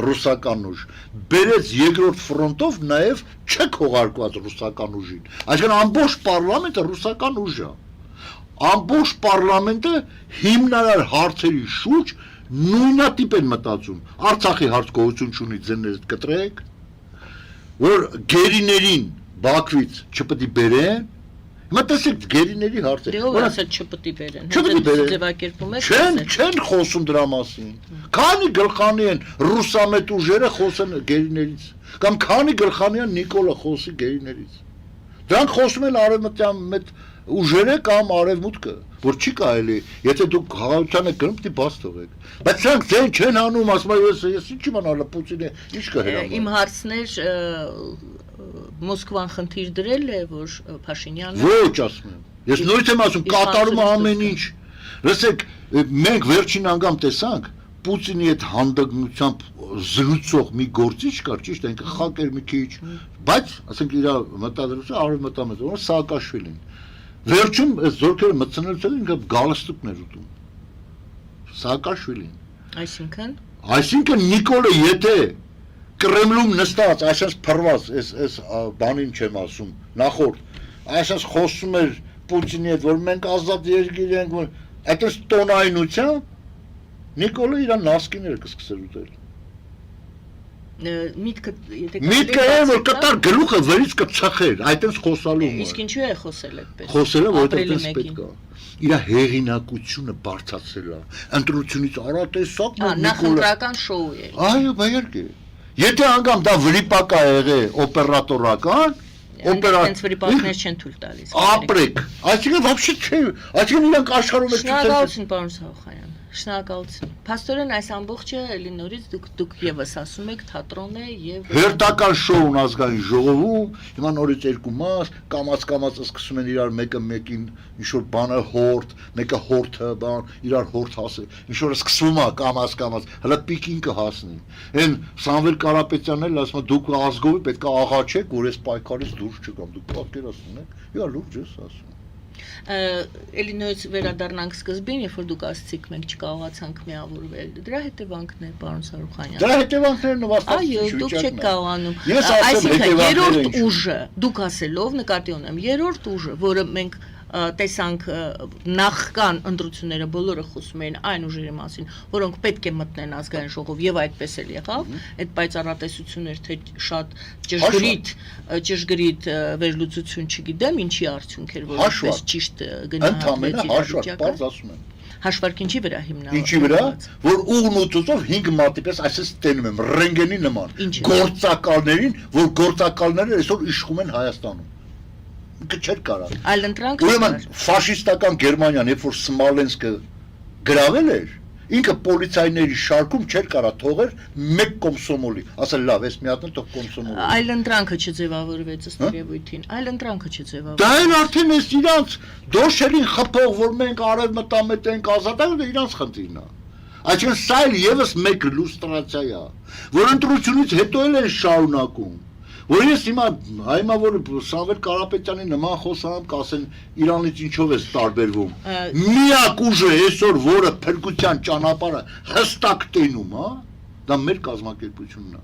ռուսական ուժ, բերեց երկրորդ ֆրոնտով նաև չքողարկված ռուսական ուժին։ Այսինքն ամբողջ պարլամենտը ռուսական ուժ է։ Ամբողջ պարլամենտը հիմնարար հարցերի շուրջ նույնատիպ են մտածում։ Արցախի հարց գոյություն չունի, ձեներդ կտրեք, որ գերիներին Բաքվից չպետք է բերեն։ Հիմա տեսեք գերիների հարցը։ Դե ով ասել չպետք է բերեն։ Չպետք է բերեն։ Ձևակերպում եք։ Չեն խոսում դրա մասին։ Քանի գլխանի են ռուսամետ ուժերը խոսեն գերիներից, կամ քանի գլխանի են Նիկոլը խոսի գերիներից։ Դրանք խոսում են արևմտյան մեծ ուժերը կամ արևմուտքը, որ չի կարելի, եթե դուք խաղաղության եք գնում, դի բաց թողեք։ Բայց սրանք ձեն չեն անում, ասում ես ինչ իմ անալը Պուտինը ինչ կհրամա։ Իմ հարցն էր Մոսկվան խնդիր դրել է, որ Փաշինյանը Ոչ, ասում եմ։ Ես նույնիսկ եմ ասում, կատարում է ամեն ինչ։ Լսեք, մենք վերջին անգամ տեսանք Պուտինի այդ հանդգնությամբ զրուցող մի գործիչ կար, ճիշտ է, ինքը խակ էր մի քիչ, բայց ասենք իր մտադրությունը արևմտամետ, որ Սաակաշվիլին։ Վերջում այս զորքերը մտցնելուց հետո ինքը գալստուկներ ուտում։ Սաակաշվիլին։ Այսինքն Նիկոլը եթե Կրեմլում նստած, այսպես փռված, այս բանին չեմ ասում, նախորդ, այսպես խոսում էր Պուտինի հետ, որ մենք ազատ երկիր ենք, այդպես տոնայնությամբ Նիկոլը իր նասկիները կսկսեր ուտել։ Միտքը է, որ կտար գլուխը վերից կծխեր, այդպես խոսալու։ Իսկ ինչու է խոսել այդպես։ Խոսելը, որ այդպես պետք է։ Իր հեղինակությունը բարձրացել է։ Ընտրությունից առաջ տեսակ նախընտրական շոու է։ Այո, բայերկե։ Եթե անգամ դա վրիպակ է եղել օպերատորական, Հենց վրիպակներ չեն թույլ տալիս։ Ապրեք, այսինքն вообще չէ, այսինքն իրանք աշխարհում եք Շնորհակալություն, պարոն Սաղոխյան։ Շնորհակալություն։ Փաստորեն այս ամբողջը էլի նորից դուք եւս ասում եք թատրոն է եւ հերթական շոուն ազգային ժողովում, հիմա նորից երկու մաս, կամած սկսում են իրար մեկը մեկին ինչ որ բանը հորդ, մեկը հորթը բան, իրար հորդ հասը, ինչ որ սկսվում է կամած, հələ պիկին կհասնի։ Այն Սամվել Կարապետյանն էլ ասում է դուք ազգովի պետք է աղաչեք, որ այս պայքարից դուրս չգամ, դուք պատկերացնում եք, իա լուրջ ես ասում։ Էլի նույնիսկ վերադառնանք սկզբին, երբ որ դուք ասացիք մենք չկարողացանք միավորվել։ Դրա հետևանքն է, պարոն Սարուխանյան։ Դրա հետևանքները նվաստացիչ Այո, դուք չեք կարողանում։ Այսինքն երրորդ ուժը, դուք ասելով նկատի ունեմ, երրորդ ուժը, որը մենք տեսանք նախքան ընտրությունները բոլորը խոսում էին այն ուժերի մասին, որոնք պետք է մտնեն ազգային ժողով եւ այդպես էլ եղավ, այդ պայծառատեսություններ թե շատ ճշգրիտ վերլուծություն չգիտեմ, ինչի արդյունք էր, որ այդպես ճիշտ գնահատվեց Հաշվարկ ինչի վրա հիմնավորված։ Ինչի վրա, որ ուղն ու ծոցով 5 մատիպես այսպես տենում եմ ռենգենի նման գործակալներին, որ գործակալները այսօր իշխում են Հայաստանում։ Չէր կարա։ Այլ ընտրանք։ Ուրեմն ֆաշիստական Գերմանիան, երբ որ Սմոլենսկը գրավել էր, Ինքը պոլիցայիների շարքում չէր կարա թողեր մեկ կոմսոմոլի, ասել լավ, ես մի հատ թող կոմսոմոլի։ Այլ ընտրանքը չձևավորվեց ըստ երևույթին, այլ ընտրանքը չձևավորվեց։ Դա էլ արդեն էս իրանց դոշերին խփող, որ մենք արև մտամետ ենք ազատագրել, դա իրանց խնդիրն է։ Այսինքն սա էլ եւս մեկ լուստրացիա է, որ ընտրությունից հետո էլ են շարունակում։ Որ ես հիմա որ Սամվել Կարապետյանի նման խոսամ, կասեն Իրանից ինչով է տարբերվում։ Միակ ուժը այսօր, որը փրկության ճանապարհը հստակ տենում, հա, դա մեր կազմակերպությունն է։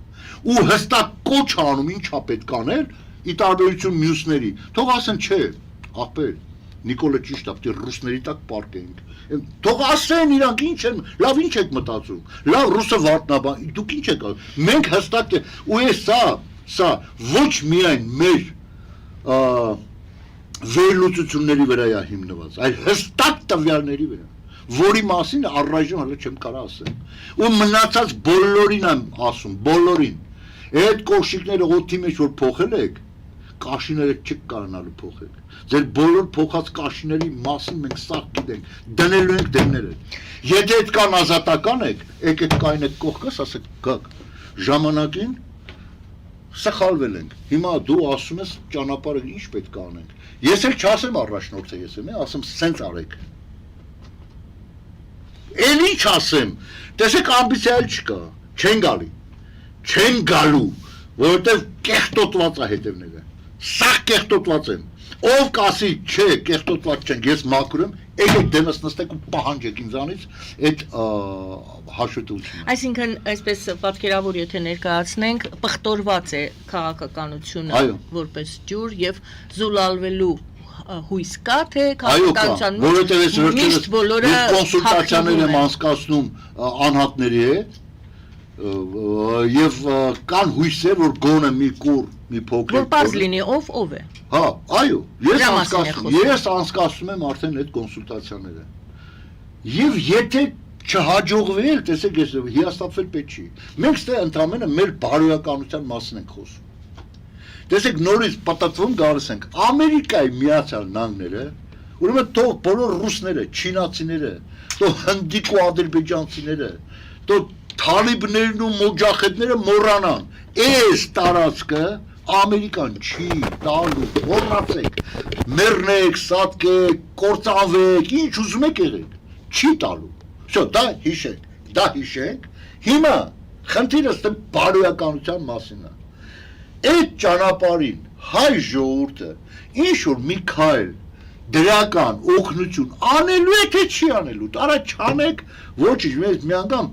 Ու հստակ կոչ անում ինչա պետք անել, ի տարբերություն մյուսների։ Թող ասեն, չէ, ախպեր, Նիկոլը ճիշտ է, պետք է ռուսների տակ պարկենք։ Թող ասեն իրանք ինչ են, լավ ինչ եք մտածում։ Լավ ռուսը վարտնաբան, դուք ինչ եք ասում։ Մենք հստակ ու է Սա ոչ միայն մեր վերլուծությունների վրա է հիմնված, այլ հստակ տվյալների վրա, որի մասին առայժմ հələ չեմ կարող ասել։ Ու մնացած բոլորին եմ ասում, բոլորին։ Այդ կոշիկները օդի մեջ որ փոխել եք, կաշիները չեք կարողանալու փոխել։ Ձեր բոլոր փոխած կաշիների մասին մենք սաղ գիտենք, դնելու ենք դերները։ Եթե այդ կան ազատական եք, եկեք կային եք կողքս, ասեք գաք, ժամանակին սխալվել ենք։ Հիմա դու ասում ես ճանապարհը ինչ պետք է անենք։ Ես էլ չասեմ առաջնորդը ես եմ, ասեմ սենց արեք։ Էլ ինչ ասեմ։ Տեսեք ամբիցիա էլ չկա, չեն գալի։ Չեն գալու, որովհետև կեղտոտված է հետևները։ Սաղ կեղտոտված են։ Ով կասի, չէ, կեղտոտված չենք, ես մաքուր եմ, եկեք դեմս նստեք ու պահանջեք ինձանից այդ հաշվետվությունը։ Այսինքն, այսպես պատկերավոր եթե ներկայացնենք, պղտորված է քաղաքականությունը որպես ջուր եւ զուլալվելու հույս կա, թե քաղաքականության միշտ բոլորը կոնսուլտացիաներ եմ անցկացնում անհատների հետ եւ կան հույսեր, որ գոնե մի կուր, մի փոքր որ բարձ լինի ով է։ Հա, այո, ես անցկացնում եմ արդեն այդ կոնսուլտացիաները։ Եվ եթե չհաջողվել, տեսեք, ես հիասթափվել պետք չի։ Մենք ստե ընդամենը մեր բարոյականության մասին ենք խոսում։ Տեսեք, նորից պատտվում գալիս ենք Ամերիկայի Միացյալ Նահանգները, ուրեմն թող բոլոր ռուսները, չինացիները, թող հնդիկ ու ադրբեջանցիները, թող թալիբներն ու մոջախեդները մոռանան, այս տարածքը Ամերիկան չի տալու, ոռնացեք, մեռնեք, սատկեք, կործանվեք, ինչ ուզում եք եղեք, չի տալու։ Շո, դա հիշենք, հիմա խնդիրը ստե բարոյականության մասին է։ Այդ ճանապարհին հայ ժողովուրդը ինչ որ մի քայլ դրական օգնություն անելու է թե չի անելու, տարա չանեք, ոչինչ, ես մի անգամ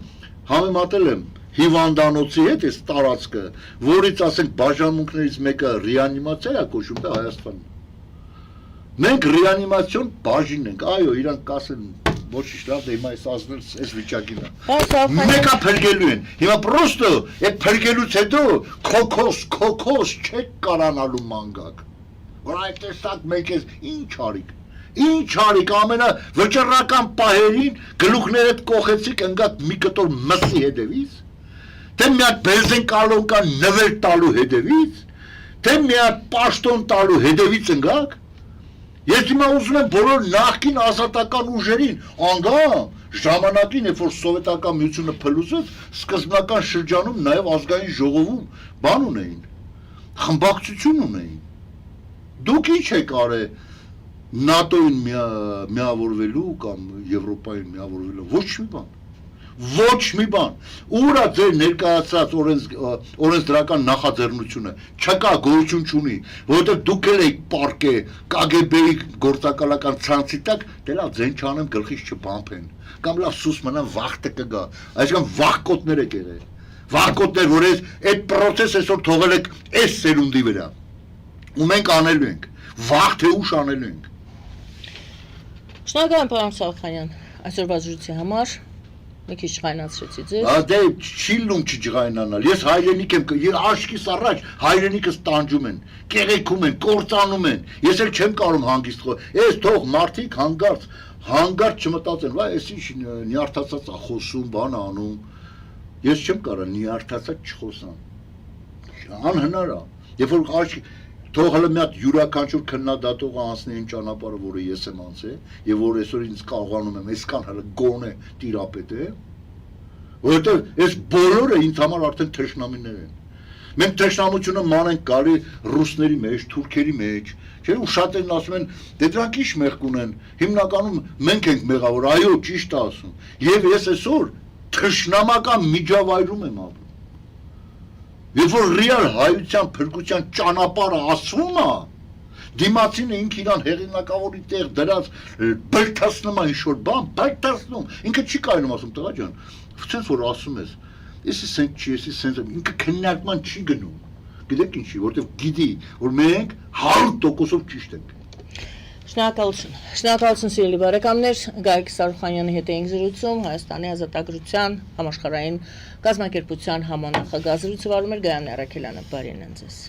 համեմատել եմ հիվանդանոցի հետ էս տարածքը, որից ասենք բաժանմունքներից մեկը ռեանիմացիա է կոչվում դա Հայաստանում։ Մենք ռեանիմացիոն բաժին ենք, այո, իրանք կասեն ոչինչ լավ դե հիմա էս ազնել էս վիճակին է։ Մեկը փրկելու են։ Հիմա պրոստը այդ փրկելուց հետո քոքոս չեք կարանալու մանգակ։ Որ այդ տեսակ մենք էս ինչ արիք ամենա վճռական պահերին գլուխներդ կողեցիք ընկած մի կտոր մսի հետևից, թե մի հատ բենզին կալոնկան նվեր տալու հետևից, թե մի հատ պաշտոն տալու հետևից ընկաք։ Ես հիմա ուզում եմ բոլոր նախկին ազատական ուժերին անգամ ժամանակին, երբ որ սովետական միությունը փլուզեց, սկզբնական շրջանում նաև ազգային ժողովում բան ունեին, խմբակցություն ունեին։ Դուք ինչ եք արել ՆԱՏՕ-ին միավորվելու կամ Եվրոպային միավորվելու, ոչ մի բան, ուր է ձեր ներկայացած օրենսդրական նախաձեռնությունը, չկա, գոյություն չունի, որովհետև դուք էլ եք պարկե ԿԳԲ-ի գործակալական ցանցի տակ, դե լավ ձեն չանեմ գլխից չբամփեն, կամ լավ սուս մնամ վախտը կգա, այսինքն վախկոտներ եք եղել, վախկոտներ, որ այդ պրոցեսը այսօր թողել եք այս սերունդի վրա, ու մենք անելու ենք, վաղ թե ուշ անելու ենք։ Շնորհակալ եմ պարոն Սալխանյան, այսօրվա զրույցի համար, մի քիչ ջղայնացրեցի ձեզ։ Դե չի լում չջղայնանալ, ես հայրենիք եմ, աշկիս առաջ հայրենիքս տանջում են, կեղեքում են, կործանում են, ես էլ չեմ կարող հանգիստ խոսել, ես թող մարդիկ հանգարտ չմտածեն, վայ, ես ինչ նյարդացած է խոսում, բան անում, ես չեմ կարող նյարդացած չխոսամ, անհնար է, երբ որ Թող հələ մի հատ յուրաքանչյուր քննադատողը անցնի այն ճանապարհը, որը ես եմ անցել, եւ որ այսօր ինձ կարողանում եմ այսքան հələ գոնե տիրապետել, որովհետեւ այս բոլորը ինձ համար արդեն թշնամիներ են։ Մենք թշնամությունը մանենք գալի ռուսների մեջ, թուրքերի մեջ, չէ՞ ու շատերն ասում են, դե դրանք ի՞նչ մեղք ունեն։ Հիմնականում մենք ենք մեղավոր, այո, ճիշտ է ասում։ Եվ ես այսօր թշնամական միջավայրում եմ ապրում։ Երբ որ ռեալ հայության փրկության ճանապարհը ասվում է, դիմացինը ինքը իրան հեղինակավորի տեղ դրած բրթացնում է ինչ-որ բան, բրթացնում, ինքը չի կարողանում ասում տղա ջան, ցենց որ ասում ես, եսի սենց չի, եսի սենց եմ, ինքը քննարկման չի գնում, գիտեք ինչի, որտեղ գիտի, որ մենք 100%-ով ճիշտ ենք։ Շնորհակալություն սիրելի բարեկամներ, Գայիկ Սարուխանյանի հետ էինք զրուցում, Հայաստանի Ազատագրության համաշխարհային կազմակերպության համանախագահ զրույցը վարում էր Գայանե Առաքելյանը, բարին ձեզ։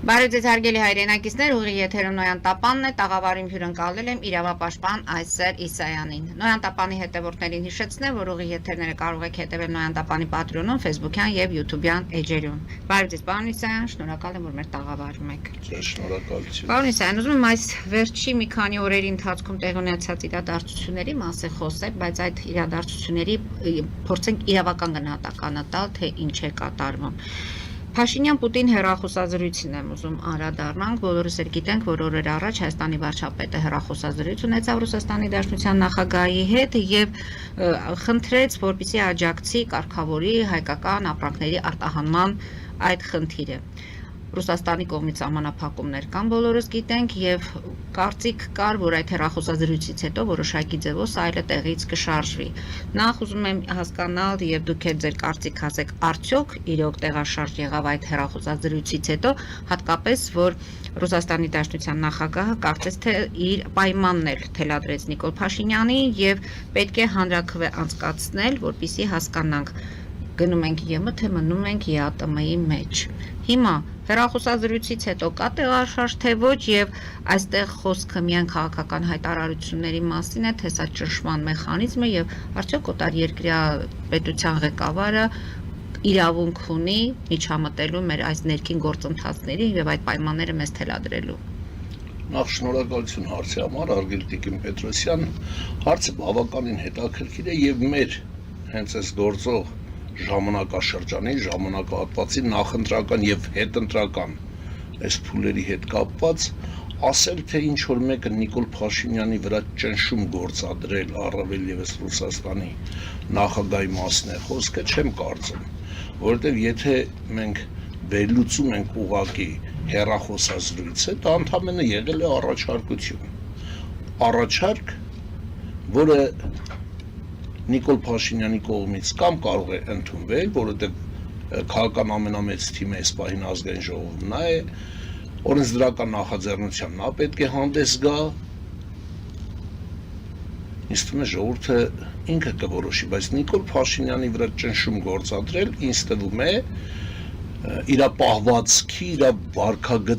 Բարև ձեզ հարգելի հայրենակիցներ, ուղիղ եթերում Նոյան Տապանն է, տաղավարին հյուրընկալել եմ իրավապաշտպան Այսեր Իսայանին։ Նոյան Տապանի հետևորդներին հիշեցնեմ, որ ուղիղ եթերները կարող եք հետևել Նոյան Տապանի Patreon-ում, Facebook-յան եւ YouTube-յան էջերում։ Բարև ձեզ, պարոն Իսայան, շնորհակալ եմ, որ մեր տաղավարում եք։ Շնորհակալություն։ Պարոն Իսայան, ուզում եմ այս վերջի մի քանի օրերի ընթացքում տեղի ունեցած իրադարձությունների մասին խոսել, բայց այդ իրադարձությունների փորձենք իրավական գնահատականը տալ, թե ինչ է կատարվում։ Փաշինյան-Պուտին հեռախոսազրույցին եմ ուզում անդրադառնանք, բոլորս էլ գիտենք, որ օրեր առաջ Հայաստանի վարչապետը հեռախոսազրույց ունեցավ Ռուսաստանի Դաշնության նախագահի հետ եւ խնդրեց, որպեսզի աջակցի կարգավորի հայկական ապրանքների արտահանման այդ խնդիրը։ Ռուսաստանի կողմից սահմանափակումներ կան, բոլորս գիտենք, եւ կարծիք կար, որ այդ հեռախոսազրույցից հետո որոշակի ձևով սա այլ տեղից կշարժվի։ Նախ ուզում եմ հասկանալ եւ դուք էլ ձեր կարծիք ասեք, արդյոք իրոք տեղաշարժ եղավ այդ հեռախոսազրույցից հետո, հատկապես որ Ռուսաստանի Դաշնության նախագահը կարծես թե իր պայմանն էլ թելադրեց Նիկոլ Փաշինյանին եւ պետք է հանրաքվե անցկացնել, որպեսզի հասկանանք գնում ենք ԵՄ, թե մնում ենք ԵԱՏՄ-ի մեջ։ Հիմա հեռախոսազրույցից հետո կա տեղաշարժ թե ոչ եւ այստեղ խոսքը միայն քաղաքական հայտարարությունների մասին է, թե սա ճնշման մեխանիզմ է եւ արդյոք օտարերկրյա պետության ղեկավարը իրավունք ունի միջամտելու մեր այս ներքին գործընթացներին եւ այդ պայմանները մեզ թելադրելու։ Նախ շնորհակալություն հարցի համար, Արգել Տիկին Պետրոսյան, հարցը բավականին հետաքրքիր է եւ մեր հենց այս գործող ժամանակաշրջանի, ժամանակահատվածի նախընտրական եւ հետընտրական այս փուլերի հետ կապված ասել, թե ինչ որ մեկը Նիկոլ Փաշինյանի վրա ճնշում գործադրել առավել եւս Ռուսաստանի նախագահի մասն է խոսքը, չեմ կարծում, որովհետեւ եթե մենք վերլուծում ենք ուղղակի հեռախոսազրույցը, դա ընդհանրապես եղել է առաջարկ, որը Նիկոլ Փաշինյանի կողմից կամ կարող է ընդունվել, որովհետև քաղաքական ամենամեծ թիմը այս պահին ազգային ժողովում նա է, օրենսդրական նախաձեռնության նա պետք է հանդես գա, ինձ թվում է ժողովուրդը ինքը կորոշի, բայց Նիկոլ Փաշինյանի վրա ճնշում գործադրել ինձ թվում է իր պահվածքի, իր վարքագծի